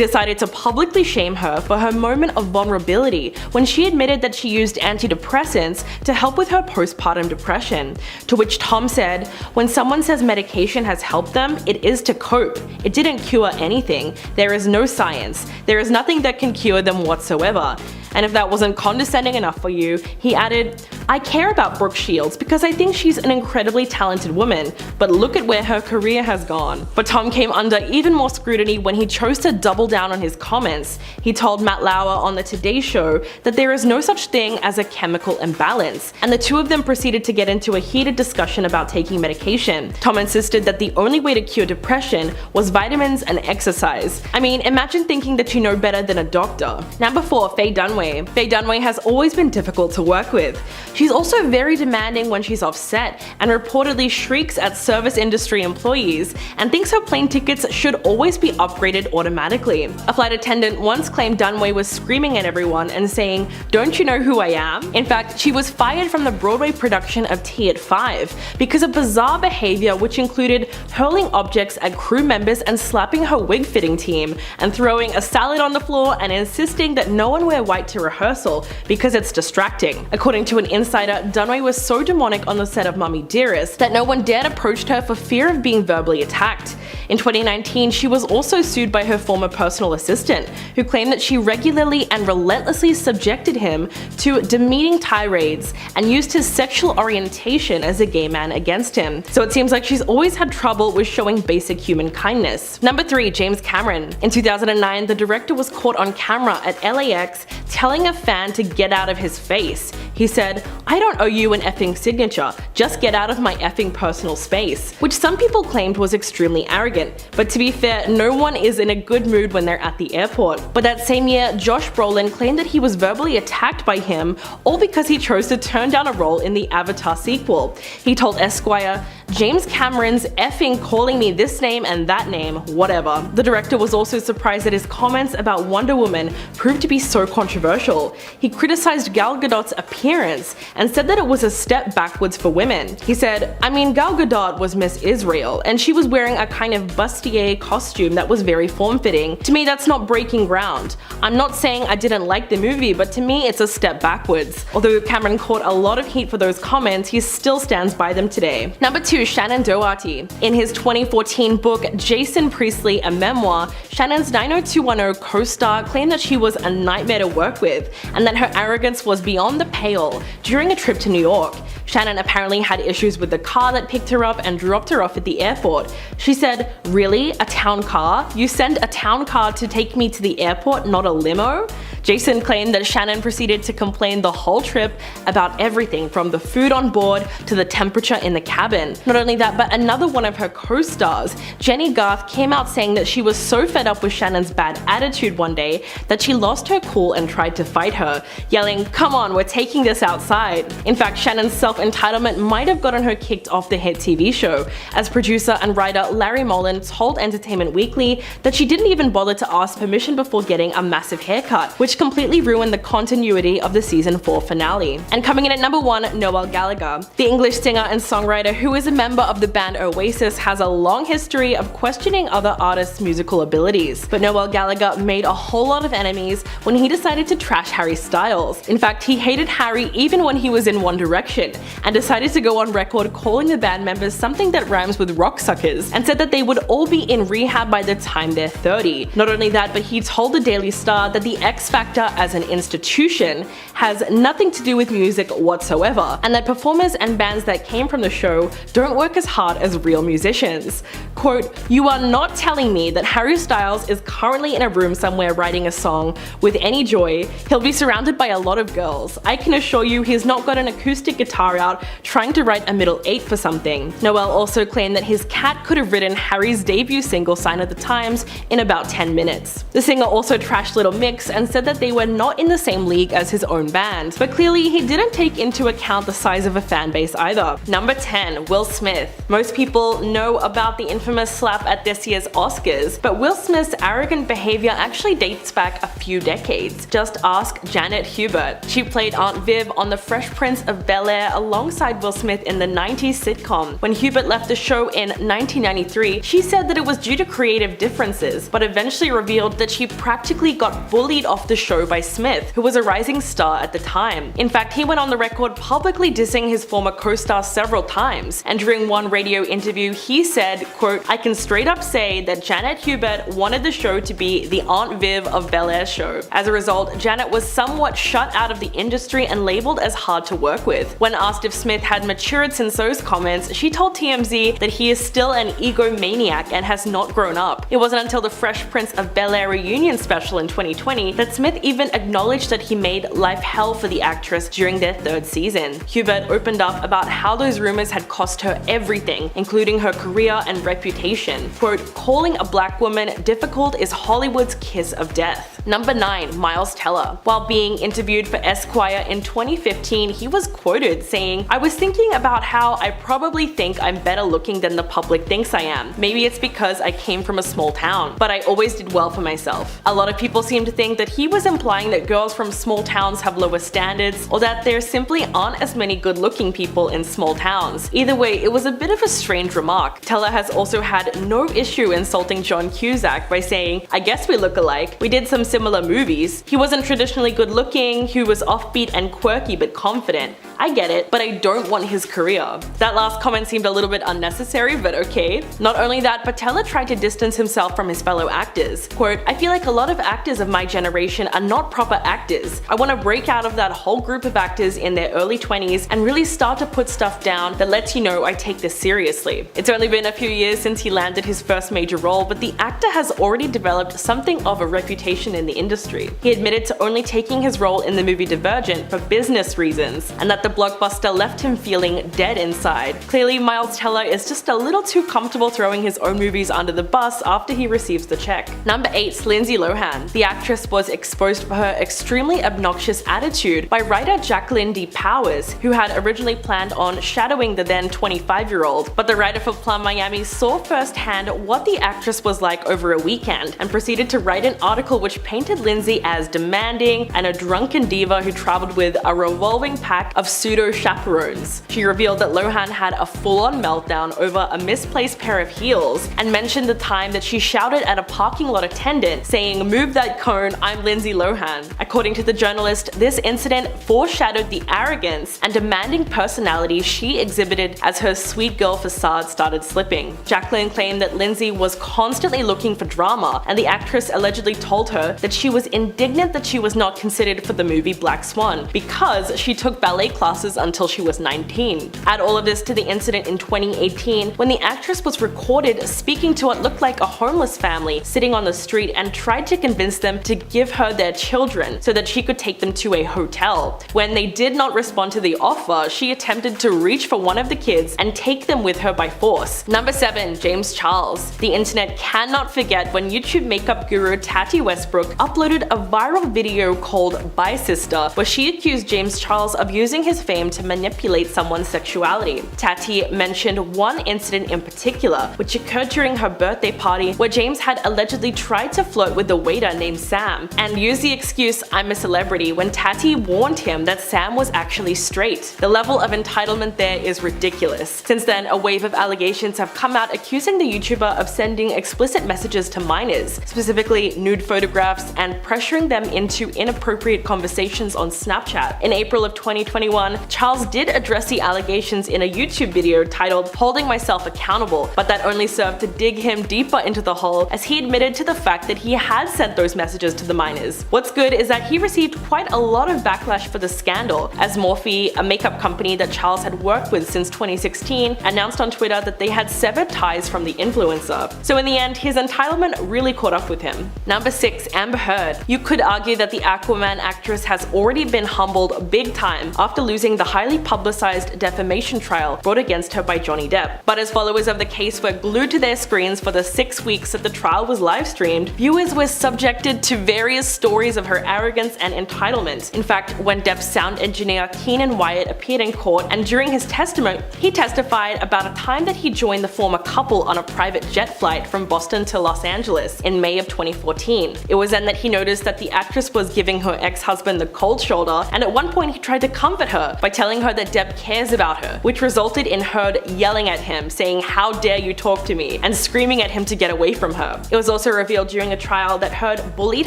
decided to publicly shame her for her moment of vulnerability when she admitted that she used antidepressants to help with her postpartum depression. To which Tom said, "When someone says medication has helped them, it is to cope. It didn't cure anything. There is no science. There is nothing that can cure them whatsoever." And if that wasn't condescending enough for you, he added, I care about Brooke Shields because I think she's an incredibly talented woman, but look at where her career has gone. But Tom came under even more scrutiny when he chose to double down on his comments. He told Matt Lauer on the Today Show that there is no such thing as a chemical imbalance, and the two of them proceeded to get into a heated discussion about taking medication. Tom insisted that the only way to cure depression was vitamins and exercise. I mean, imagine thinking that you know better than a doctor. Number 4, Faye Dunaway. Faye Dunaway has always been difficult to work with. She's also very demanding when she's off set, and reportedly shrieks at service industry employees, and thinks her plane tickets should always be upgraded automatically. A flight attendant once claimed Dunaway was screaming at everyone and saying, "Don't you know who I am?" In fact, she was fired from the Broadway production of Tea at 5 because of bizarre behavior which included hurling objects at crew members and slapping her wig fitting team, and throwing a salad on the floor and insisting that no one wear white to rehearsal because it's distracting. According to an insider, Dunaway was so demonic on the set of Mummy Dearest that no one dared approach her for fear of being verbally attacked. In 2019, she was also sued by her former personal assistant, who claimed that she regularly and relentlessly subjected him to demeaning tirades and used his sexual orientation as a gay man against him. So it seems like she's always had trouble with showing basic human kindness. Number 3, James Cameron. In 2009, the director was caught on camera at LAX telling a fan to get out of his face. He said, "I don't owe you an effing signature, just get out of my effing personal space," which some people claimed was extremely arrogant. But to be fair, no one is in a good mood when they're at the airport. But that same year, Josh Brolin claimed that he was verbally attacked by him, all because he chose to turn down a role in the Avatar sequel. He told Esquire, "James Cameron's effing calling me this name and that name, whatever." The director was also surprised that his comments about Wonder Woman proved to be so controversial. He criticized Gal Gadot's appearance and said that it was a step backwards for women. He said, "I mean, Gal Gadot was Miss Israel, and she was wearing a kind of bustier costume that was very form-fitting. To me, that's not breaking ground. I'm not saying I didn't like the movie, but to me, it's a step backwards." Although Cameron caught a lot of heat for those comments, he still stands by them today. Number 2, Shannon Doherty. In his 2014 book, Jason Priestley, a memoir, Shannon's 90210 co-star claimed that she was a nightmare to work with, and that her arrogance was beyond the pale during a trip to New York. Shannon apparently had issues with the car that picked her up and dropped her off at the airport. She said, "Really? A town car? You send a town car to take me to the airport, not a limo?" Jason claimed that Shannon proceeded to complain the whole trip about everything from the food on board to the temperature in the cabin. Not only that, but another one of her co-stars, Jenny Garth, came out saying that she was so fed up with Shannon's bad attitude one day that she lost her cool and tried to fight her, yelling, "Come on, we're taking this outside." In fact, Shannon's self-entitlement might have gotten her kicked off the hit TV show, as producer and writer Larry Mullen told Entertainment Weekly that she didn't even bother to ask permission before getting a massive haircut, which completely ruined the continuity of the season 4 finale. And coming in at number 1, Noel Gallagher. The English singer and songwriter, who is a member of the band Oasis, has a long history of questioning other artists' musical abilities. But Noel Gallagher made a whole lot of enemies when he decided to trash Harry Styles. In fact, he hated Harry even when he was in One Direction, and decided to go on record calling the band members something that rhymes with rocksuckers, and said that they would all be in rehab by the time they're 30. Not only that, but he told the Daily Star that the X Factor as an institution has nothing to do with music whatsoever, and that performers and bands that came from the show don't work as hard as real musicians. Quote, "You are not telling me that Harry Styles is currently in a room somewhere writing a song with any joy. He'll be surrounded by a lot of girls. I can assure you he's not got an acoustic guitar out trying to write a middle 8 for something." Noel also claimed that his cat could have written Harry's debut single Sign of the Times in about 10 minutes. The singer also trashed Little Mix and said that they were not in the same league as his own band, but clearly he didn't take into account the size of a fan base either. Number 10, Will Smith. Most people know about the infamous slap at this year's Oscars, but Will Smith's arrogant behavior actually dates back a few decades. Just ask Janet Hubert. She played Aunt Viv on The Fresh Prince of Bel-Air alongside Will Smith in the 90s sitcom. When Hubert left the show in 1993, she said that it was due to creative differences, but eventually revealed that she practically got bullied off the show by Smith, who was a rising star at the time. In fact, he went on the record publicly dissing his former co-star several times, and during one radio interview he said, quote, "I can straight up say that Janet Hubert wanted the show to be the Aunt Viv of Bel-Air show." As a result, Janet was somewhat shut out of the industry and labeled as hard to work with. When asked if Smith had matured since those comments, she told TMZ that he is still an egomaniac and has not grown up. It wasn't until the Fresh Prince of Bel-Air reunion special in 2020 that Smith even acknowledged that he made life hell for the actress during their third season. Hubert opened up about how those rumors had cost her everything, including her career and reputation. Quote, "Calling a black woman difficult is Hollywood's kiss of death." Number 9. Miles Teller. While being interviewed for Esquire in 2015, he was quoted saying, "I was thinking about how I probably think I'm better looking than the public thinks I am. Maybe it's because I came from a small town, but I always did well for myself." A lot of people seem to think that he was implying that girls from small towns have lower standards, or that there simply aren't as many good-looking people in small towns. Either way, it was a bit of a strange remark. Teller has also had no issue insulting John Cusack by saying, "I guess we look alike. We did some similar movies. He wasn't traditionally good-looking, he was offbeat and quirky but confident. I get it, but I don't want his career." That last comment seemed a little bit unnecessary, but okay. Not only that, but Teller tried to distance himself from his fellow actors. Quote, "I feel like a lot of actors of my generation are not proper actors. I want to break out of that whole group of actors in their early 20s and really start to put stuff down that lets you know I take this seriously." It's only been a few years since he landed his first major role, but the actor has already developed something of a reputation in the industry. He admitted to only taking his role in the movie Divergent for business reasons, and that the blockbuster left him feeling dead inside. Clearly, Miles Teller is just a little too comfortable throwing his own movies under the bus after he receives the check. Number 8. Lindsay Lohan. The actress was exposed for her extremely obnoxious attitude by writer Jacqueline D. Powers, who had originally planned on shadowing the then 25-year-old, but the writer for Plum Miami saw firsthand what the actress was like over a weekend and proceeded to write an article which painted Lindsay as demanding and a drunken diva who traveled with a revolving pack of pseudo-chaperones. She revealed that Lohan had a full-on meltdown over a misplaced pair of heels and mentioned the time that she shouted at a parking lot attendant saying, "Move that cone, I'm Lindsay Lohan." According to the journalist, this incident foreshadowed the arrogance and demanding personality she exhibited as her sweet girl facade started slipping. Jacqueline claimed that Lindsay was constantly looking for drama, and the actress allegedly told her that she was indignant that she was not considered for the movie Black Swan because she took ballet classes until she was 19. Add all of this to the incident in 2018 when the actress was recorded speaking to what looked like a homeless family sitting on the street and tried to convince them to give her their children so that she could take them to a hotel. When they did not respond to the offer, she attempted to reach for one of the kids and take them with her by force. Number 7. James Charles. The internet cannot forget when YouTube makeup guru Tati Westbrook uploaded a viral video called Bye Sister, where she accused James Charles of using his fame to manipulate someone's sexuality. Tati mentioned one incident in particular, which occurred during her birthday party where James had allegedly tried to flirt with a waiter named Sam and used the excuse "I'm a celebrity" when Tati warned him that Sam was actually straight. The level of entitlement there is ridiculous. Since then, a wave of allegations have come out accusing the YouTuber of sending explicit messages to minors, specifically nude photographs, and pressuring them into inappropriate conversations on Snapchat. In April of 2021, Charles did address the allegations in a YouTube video titled "Holding Myself Accountable," but that only served to dig him deeper into the hole as he admitted to the fact that he had sent those messages to the minors. What's good is that he received quite a lot of backlash for the scandal, as Morphe, a makeup company that Charles had worked with since 2016, announced on Twitter that they had severed ties from the influencer. So in the end, his entitlement really caught up with him. Number 6. Amber Heard. You could argue that the Aquaman actress has already been humbled big time after losing the highly publicized defamation trial brought against her by Johnny Depp. But as followers of the case were glued to their screens for the 6 weeks that the trial was live streamed, viewers were subjected to various stories of her arrogance and entitlement. In fact, when Depp's sound engineer Keenan Wyatt appeared in court, and during his testimony, he testified about a time that he joined the former couple on a private jet flight from Boston to Los Angeles in May of 2014. It was then that he noticed that the actress was giving her ex-husband the cold shoulder, and at one point he tried to comfort her her by telling her that Depp cares about her, which resulted in Heard yelling at him, saying, "How dare you talk to me?" and screaming at him to get away from her. It was also revealed during a trial that Heard bullied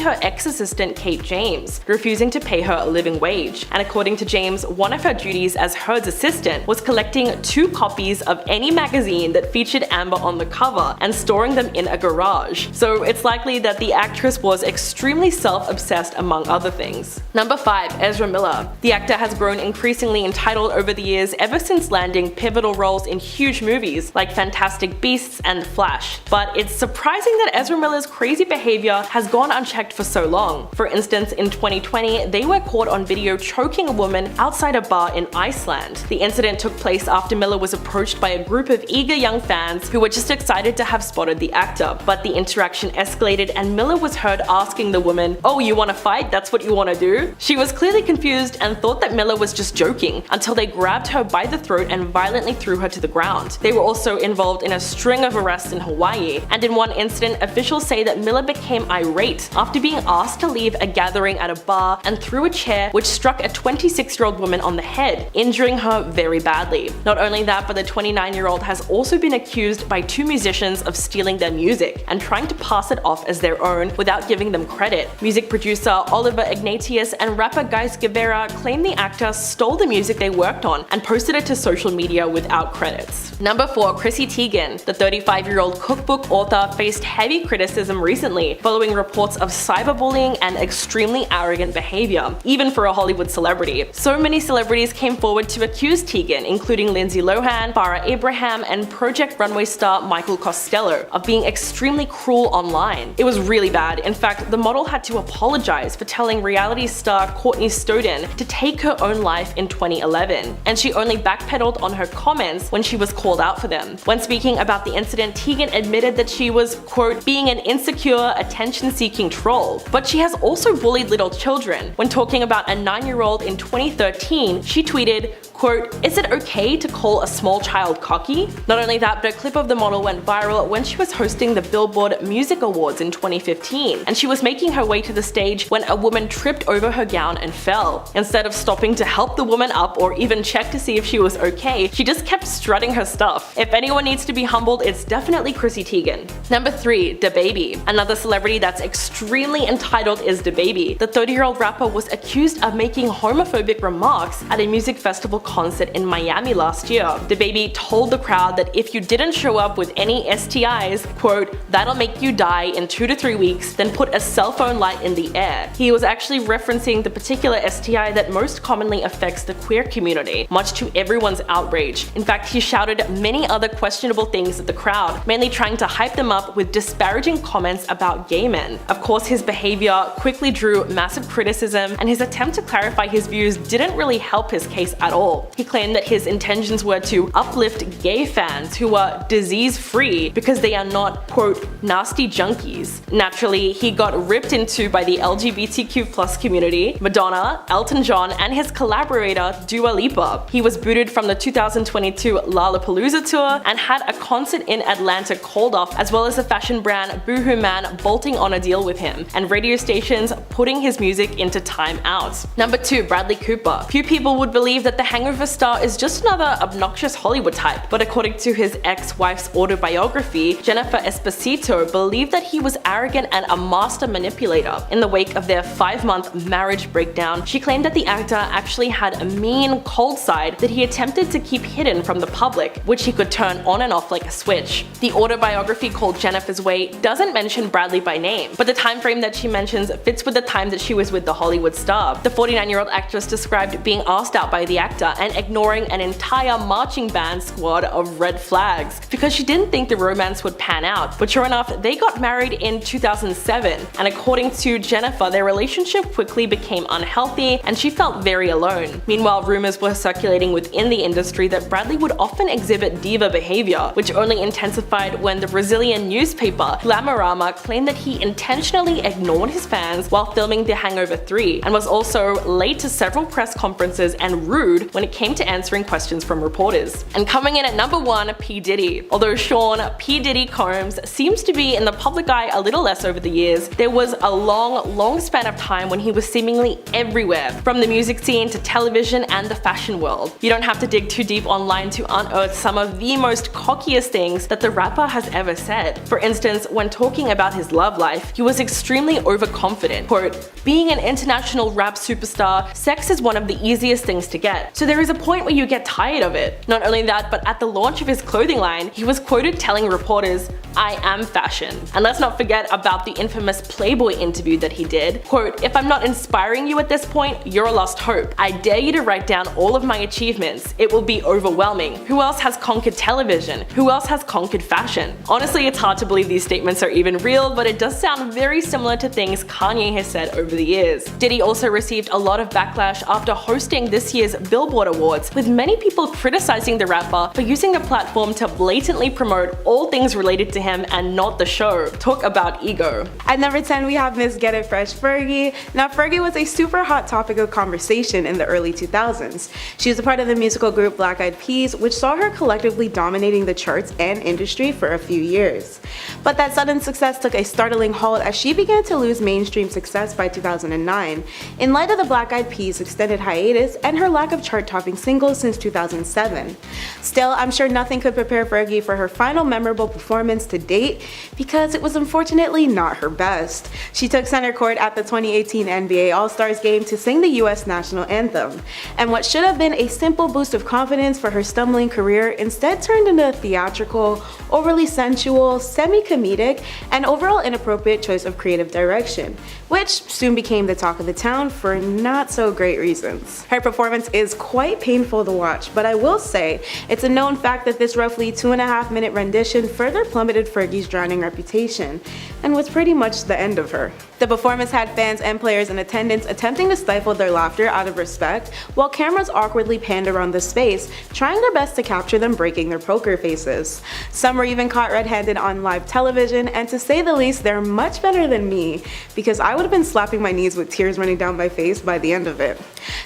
her ex-assistant Kate James, refusing to pay her a living wage. And according to James, one of her duties as Heard's assistant was collecting 2 copies of any magazine that featured Amber on the cover and storing them in a garage. So it's likely that the actress was extremely self-obsessed among other things. Number 5. Ezra Miller. The actor has grown increasingly entitled over the years ever since landing pivotal roles in huge movies like Fantastic Beasts and Flash. But it's surprising that Ezra Miller's crazy behavior has gone unchecked for so long. For instance, in 2020, they were caught on video choking a woman outside a bar in Iceland. The incident took place after Miller was approached by a group of eager young fans who were just excited to have spotted the actor. But the interaction escalated and Miller was heard asking the woman, "Oh, you wanna fight? That's what you wanna do?" She was clearly confused and thought that Miller was just joking until they grabbed her by the throat and violently threw her to the ground. They were also involved in a string of arrests in Hawaii, and in one incident, officials say that Miller became irate after being asked to leave a gathering at a bar and threw a chair which struck a 26-year-old woman on the head, injuring her very badly. Not only that, but the 29-year-old has also been accused by 2 musicians of stealing their music and trying to pass it off as their own without giving them credit. Music producer Oliver Ignatius and rapper Gais Guevara claim the actor stole the music they worked on and posted it to social media without credits. Number 4. Chrissy Teigen. The 35-year-old cookbook author faced heavy criticism recently following reports of cyberbullying and extremely arrogant behavior, even for a Hollywood celebrity. So many celebrities came forward to accuse Teigen, including Lindsay Lohan, Farrah Abraham, and Project Runway star Michael Costello, of being extremely cruel online. It was really bad. In fact, the model had to apologize for telling reality star Courtney Stodden to take her own life in 2011, and she only backpedaled on her comments when she was called out for them. When speaking about the incident, Teigen admitted that she was, quote, being an insecure, attention-seeking troll. But she has also bullied little children. When talking about a 9-year-old in 2013, she tweeted, quote, "Is it okay to call a small child cocky?" Not only that, but a clip of the model went viral when she was hosting the Billboard Music Awards in 2015, and she was making her way to the stage when a woman tripped over her gown and fell. Instead of stopping to help the woman up or even check to see if she was okay, she just kept strutting her stuff. If anyone needs to be humbled, it's definitely Chrissy Teigen. Number 3. DaBaby. Another celebrity that's extremely entitled is DaBaby. The 30-year-old rapper was accused of making homophobic remarks at a music festival concert in Miami last year. DaBaby told the crowd that if you didn't show up with any STIs, quote, "that'll make you die in 2 to 3 weeks, then put a cell phone light in the air." He was actually referencing the particular STI that most commonly affects the queer community, much to everyone's outrage. In fact, he shouted many other questionable things at the crowd, mainly trying to hype them up with disparaging comments about gay men. Of course, his behavior quickly drew massive criticism, and his attempt to clarify his views didn't really help his case at all. He claimed that his intentions were to uplift gay fans who are disease-free because they are not, quote, nasty junkies. Naturally, he got ripped into by the LGBTQ+ community, Madonna, Elton John, and his collaborator Dua Lipa. He was booted from the 2022 Lollapalooza tour and had a concert in Atlanta called off, as well as the fashion brand Boohoo Man bolting on a deal with him, and radio stations putting his music into timeout. Number 2. Bradley Cooper. Few people would believe that the Hangover star is just another obnoxious Hollywood type, but according to his ex-wife's autobiography, Jennifer Esposito believed that he was arrogant and a master manipulator. In the wake of their 5-month marriage breakdown, she claimed that the actor actually had a mean, cold side that he attempted to keep hidden from the public, which he could turn on and off like a switch. The autobiography called Jennifer's Way doesn't mention Bradley by name, but the time frame that she mentions fits with the time that she was with the Hollywood star. The 49-year-old actress described being asked out by the actor and ignoring an entire marching band squad of red flags because she didn't think the romance would pan out. But sure enough, they got married in 2007, and according to Jennifer, their relationship quickly became unhealthy and she felt very alone. Meanwhile, rumors were circulating within the industry that Bradley would often exhibit diva behavior, which only intensified when the Brazilian newspaper Glamorama claimed that he intentionally ignored his fans while filming The Hangover 3 and was also late to several press conferences and rude when when it came to answering questions from reporters. And coming in at number 1, P. Diddy. Although Sean P. Diddy Combs seems to be in the public eye a little less over the years, there was a long span of time when he was seemingly everywhere, from the music scene to television and the fashion world. You don't have to dig too deep online to unearth some of the most cockiest things that the rapper has ever said. For instance, when talking about his love life, he was extremely overconfident. Quote, "Being an international rap superstar, sex is one of the easiest things to get, so there is a point where you get tired of it." Not only that, but at the launch of his clothing line, he was quoted telling reporters, "I am fashion." And let's not forget about the infamous Playboy interview that he did. Quote, "If I'm not inspiring you at this point, you're a lost hope. I dare you to write down all of my achievements. It will be overwhelming. Who else has conquered television? Who else has conquered fashion?" Honestly, it's hard to believe these statements are even real, but it does sound very similar to things Kanye has said over the years. Diddy also received a lot of backlash after hosting this year's Billboard Awards, with many people criticizing the rapper for using the platform to blatantly promote all things related to him and not the show. Talk about ego. At number 10, we have Miss Get It Fresh Fergie. Now, Fergie was a super hot topic of conversation in the early 2000s. She was a part of the musical group Black Eyed Peas, which saw her collectively dominating the charts and industry for a few years. But that sudden success took a startling halt as she began to lose mainstream success by 2009, in light of the Black Eyed Peas' extended hiatus and her lack of chart-topping singles since 2007. Still, I'm sure nothing could prepare Fergie for her final memorable performance to date, because it was unfortunately not her best. She took center court at the 2018 NBA All-Stars game to sing the US national anthem, and what should have been a simple boost of confidence for her stumbling career instead turned into a theatrical, overly sensual, semi-comedic, and overall inappropriate choice of creative direction, which soon became the talk of the town for not so great reasons. Her performance is quite painful to watch, but I will say it's a known fact that this roughly 2.5-minute rendition further plummeted Fergie's drowning reputation, and was pretty much the end of her. The performance had fans and players in attendance attempting to stifle their laughter out of respect, while cameras awkwardly panned around the space, trying their best to capture them breaking their poker faces. Some were even caught red-handed on live television, and to say the least, they're much better than me, because I would have been slapping my knees with tears running down my face by the end of it.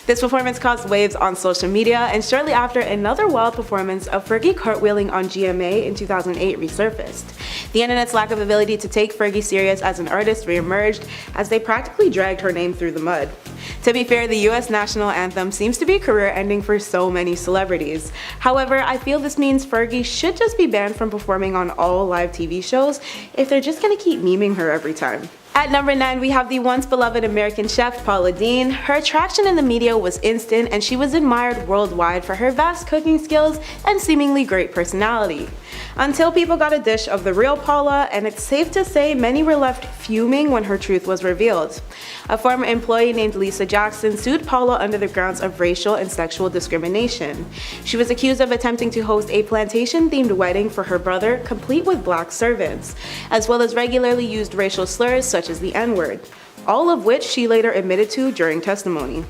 This performance caused waves on social media, and shortly after, another wild performance of Fergie cartwheeling on GMA in 2008 resurfaced. The internet's lack of ability to take Fergie serious as an artist reemerged as they practically dragged her name through the mud. To be fair, the US national anthem seems to be career-ending for so many celebrities. However, I feel this means Fergie should just be banned from performing on all live TV shows if they're just gonna keep memeing her every time. At number 9, we have the once beloved American chef Paula Deen. Her attraction in the media was instant, and she was admired worldwide for her vast cooking skills and seemingly great personality. Until people got a dish of the real Paula, and it's safe to say many were left fuming when her truth was revealed. A former employee named Lisa Jackson sued Paula under the grounds of racial and sexual discrimination. She was accused of attempting to host a plantation-themed wedding for her brother, complete with black servants, as well as regularly used racial slurs such as the N-word, all of which she later admitted to during testimony.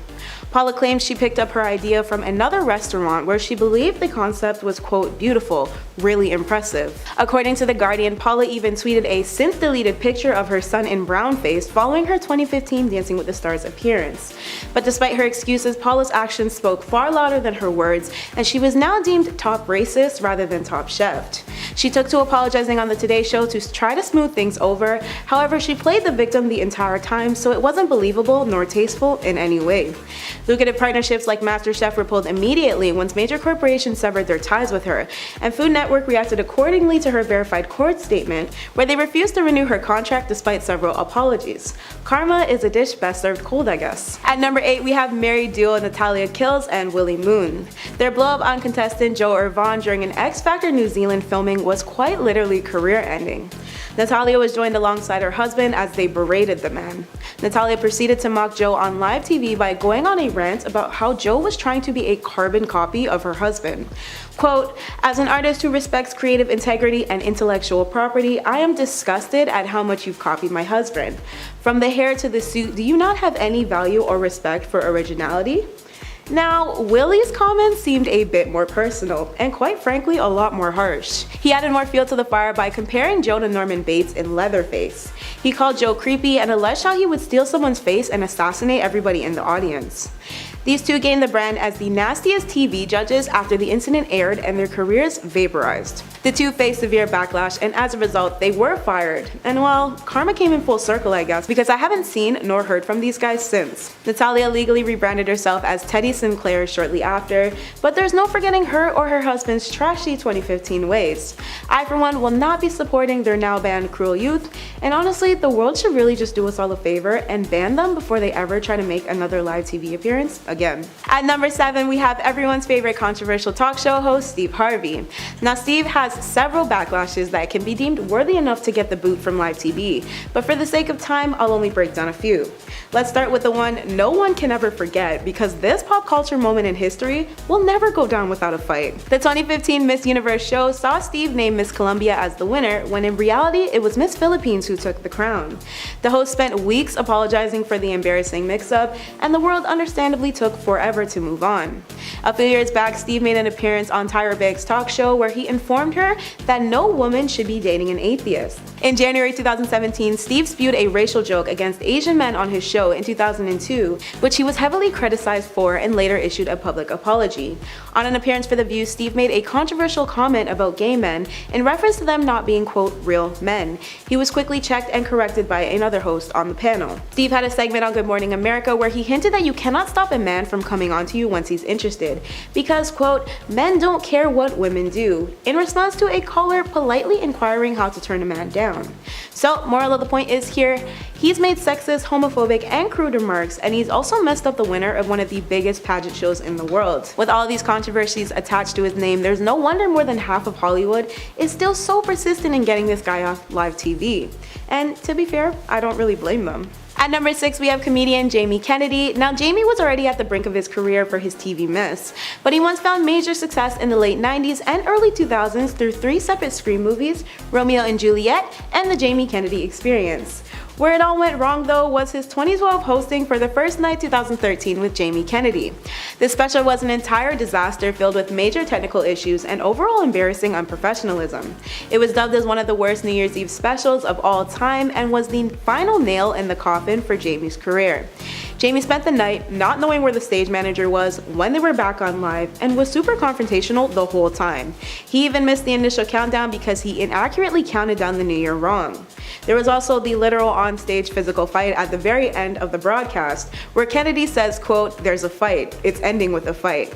Paula claims she picked up her idea from another restaurant where she believed the concept was, quote, beautiful, really impressive. According to The Guardian, Paula even tweeted a since-deleted picture of her son in brownface following her 2015 Dancing with the Stars appearance. But despite her excuses, Paula's actions spoke far louder than her words, and she was now deemed top racist rather than top chef. She took to apologizing on the Today Show to try to smooth things over. However, she played the victim the entire time, so it wasn't believable nor tasteful in any way. Lucrative partnerships like MasterChef were pulled immediately once major corporations severed their ties with her, and Food Network reacted accordingly to her verified court statement, where they refused to renew her contract despite several apologies. Karma is a dish best served cold, I guess. At number 8, we have married duo Natalia Kills and Willie Moon. Their blow-up on contestant Joe Irvine during an X Factor New Zealand filming was quite literally career-ending. Natalia was joined alongside her husband as they berated the man. Natalia proceeded to mock Joe on live TV by going on a rant about how Joe was trying to be a carbon copy of her husband. Quote, "As an artist who respects creative integrity and intellectual property, I am disgusted at how much you've copied my husband. From the hair to the suit, do you not have any value or respect for originality?" Now, Willie's comments seemed a bit more personal, and quite frankly a lot more harsh. He added more fuel to the fire by comparing Joe to Norman Bates in Leatherface. He called Joe creepy and alleged how he would steal someone's face and assassinate everybody in the audience. These two gained the brand as the nastiest TV judges after the incident aired and their careers vaporized. The two faced severe backlash, and as a result, they were fired. And well, karma came in full circle, I guess, because I haven't seen nor heard from these guys since. Natalia legally rebranded herself as Teddy Sinclair shortly after, but there's no forgetting her or her husband's trashy 2015 ways. I, for one, will not be supporting their now banned Cruel Youth, and honestly, the world should really just do us all a favor and ban them before they ever try to make another live TV appearance again. At number 7, we have everyone's favorite controversial talk show host, Steve Harvey. Now, Steve has several backlashes that can be deemed worthy enough to get the boot from live TV, but for the sake of time, I'll only break down a few. Let's start with the one no one can ever forget, because this pop culture moment in history will never go down without a fight. The 2015 Miss Universe show saw Steve name Miss Colombia as the winner, when in reality it was Miss Philippines who took the crown. The host spent weeks apologizing for the embarrassing mix-up, and the world understandably took forever to move on. A few years back, Steve made an appearance on Tyra Banks' talk show where he informed her that no woman should be dating an atheist. In January 2017, Steve spewed a racial joke against Asian men on his show in 2002, which he was heavily criticized for and later issued a public apology. On an appearance for The View, Steve made a controversial comment about gay men in reference to them not being, quote, real men. He was quickly checked and corrected by another host on the panel. Steve had a segment on Good Morning America where he hinted that you cannot stop a man from coming onto you once he's interested, because, quote, men don't care what women do, in response to a caller politely inquiring how to turn a man down. So, moral of the point is here, he's made sexist, homophobic, and crude remarks, and he's also messed up the winner of one of the biggest pageant shows in the world. With all these controversies attached to his name, there's no wonder more than half of Hollywood is still so persistent in getting this guy off live TV. And to be fair, I don't really blame them. At number 6, we have comedian Jamie Kennedy. Now, Jamie was already at the brink of his career for his TV miss, but he once found major success in the late 90s and early 2000s through 3 separate Scream movies, Romeo and Juliet, and The Jamie Kennedy Experience. Where it all went wrong, though, was his 2012 hosting for The First Night 2013 with Jamie Kennedy. This special was an entire disaster filled with major technical issues and overall embarrassing unprofessionalism. It was dubbed as one of the worst New Year's Eve specials of all time and was the final nail in the coffin for Jamie's career. Jamie spent the night not knowing where the stage manager was when they were back on live and was super confrontational the whole time. He even missed the initial countdown because he inaccurately counted down the new year wrong. There was also the literal on-stage physical fight at the very end of the broadcast, where Kennedy says, quote, "There's a fight, it's ending with a fight."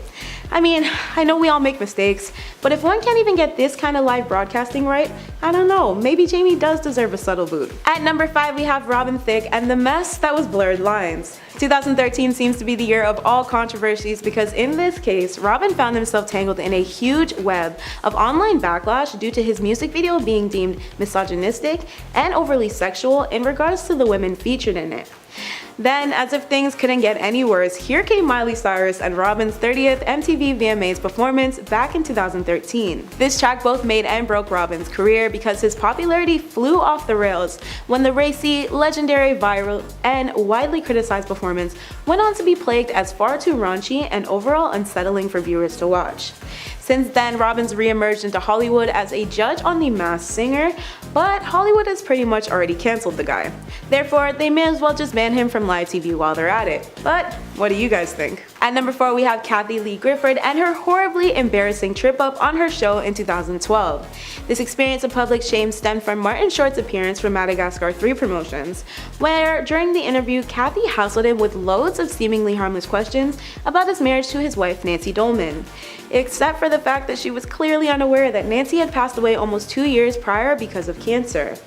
I mean, I know we all make mistakes, but if one can't even get this kind of live broadcasting right, I don't know, maybe Jamie does deserve a subtle boot. At number 5, we have Robin Thicke and the mess that was Blurred Lines. 2013 seems to be the year of all controversies because in this case, Robin found himself tangled in a huge web of online backlash due to his music video being deemed misogynistic and overly sexual in regards to the women featured in it. Then, as if things couldn't get any worse, here came Miley Cyrus and Robin's 30th MTV VMAs performance back in 2013. This track both made and broke Robin's career because his popularity flew off the rails when the racy, legendary, viral, and widely criticized performance went on to be plagued as far too raunchy and overall unsettling for viewers to watch. Since then, Robin's re-emerged into Hollywood as a judge on The Masked Singer, but Hollywood has pretty much already cancelled the guy. Therefore, they may as well just ban him from live TV while they're at it. But what do you guys think? At number 4, we have Kathy Lee Gifford and her horribly embarrassing trip up on her show in 2012. This experience of public shame stemmed from Martin Short's appearance from Madagascar 3 promotions, where during the interview, Kathy hassled him with loads of seemingly harmless questions about his marriage to his wife Nancy Dolman, except for the fact that she was clearly unaware that Nancy had passed away almost 2 years prior because of cancer.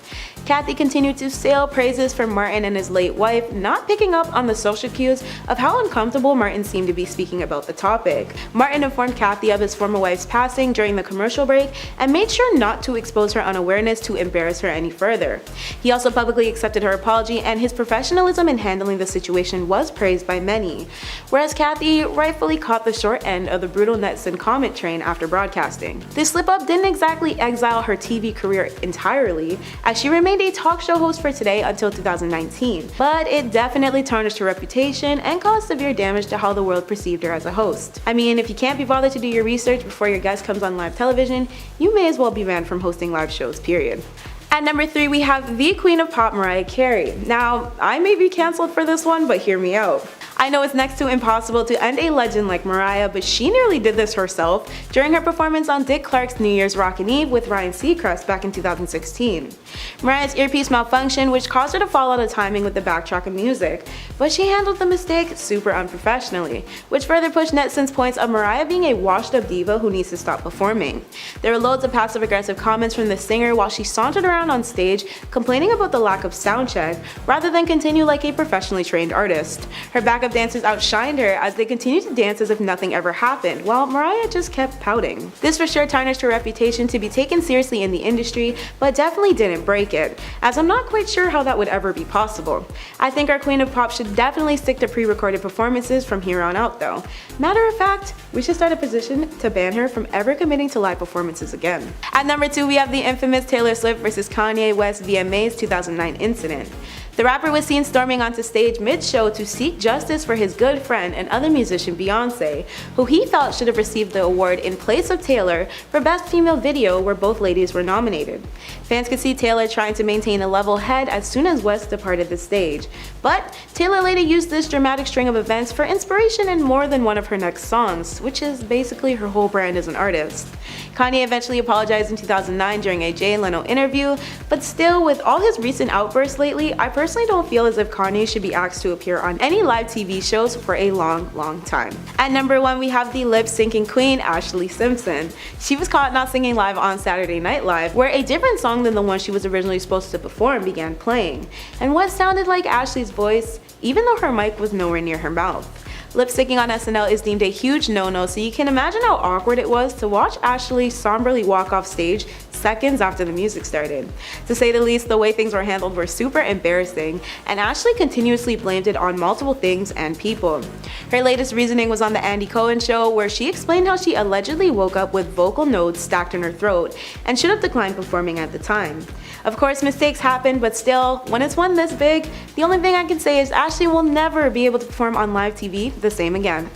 Kathy continued to sail praises for Martin and his late wife, not picking up on the social cues of how uncomfortable Martin seemed to be speaking about the topic. Martin informed Kathy of his former wife's passing during the commercial break and made sure not to expose her unawareness to embarrass her any further. He also publicly accepted her apology, and his professionalism in handling the situation was praised by many, whereas Kathy rightfully caught the short end of the brutal Netson comment train after broadcasting. This slip-up didn't exactly exile her TV career entirely, as she remained a talk show host for Today until 2019, but it definitely tarnished her reputation and caused severe damage to how the world perceived her as a host. I mean, if you can't be bothered to do your research before your guest comes on live television, you may as well be banned from hosting live shows, period. At number 3, we have the Queen of Pop, Mariah Carey. Now, I may be cancelled for this one, but hear me out. I know it's next to impossible to end a legend like Mariah, but she nearly did this herself during her performance on Dick Clark's New Year's Rockin' Eve with Ryan Seacrest back in 2016. Mariah's earpiece malfunctioned, which caused her to fall out of timing with the backtrack of music, but she handled the mistake super unprofessionally, which further pushed netizens' points of Mariah being a washed-up diva who needs to stop performing. There were loads of passive-aggressive comments from the singer while she sauntered around on stage complaining about the lack of sound check, rather than continue like a professionally trained artist. Her backup dancers outshined her as they continued to dance as if nothing ever happened, while Mariah just kept pouting. This for sure tarnished her reputation to be taken seriously in the industry, but definitely didn't break it, as I'm not quite sure how that would ever be possible. I think our queen of pop should definitely stick to pre-recorded performances from here on out though. Matter of fact, we should start a petition to ban her from ever committing to live performances again. At number 2, we have the infamous Taylor Swift vs Kanye West VMA's 2009 incident. The rapper was seen storming onto stage mid-show to seek justice for his good friend and other musician Beyonce, who he felt should have received the award in place of Taylor for Best Female Video, where both ladies were nominated. Fans could see Taylor trying to maintain a level head as soon as West departed the stage, but Taylor later used this dramatic string of events for inspiration in more than one of her next songs, which is basically her whole brand as an artist. Kanye eventually apologized in 2009 during a Jay Leno interview, but still, with all his recent outbursts lately, I personally don't feel as if Kanye should be asked to appear on any live TV shows for a long time. At number 1, we have the lip-syncing queen, Ashley Simpson. She was caught not singing live on Saturday Night Live, where a different song than the one she was originally supposed to perform began playing, and what sounded like Ashley's voice, even though her mic was nowhere near her mouth. Lip syncing on SNL is deemed a huge no-no, so you can imagine how awkward it was to watch Ashley somberly walk off stage seconds after the music started. To say the least, the way things were handled were super embarrassing, and Ashley continuously blamed it on multiple things and people. Her latest reasoning was on the Andy Cohen show, where she explained how she allegedly woke up with vocal nodes stacked in her throat and should have declined performing at the time. Of course, mistakes happen, but still, when it's one this big, the only thing I can say is Ashley will never be able to perform on live TV the same again.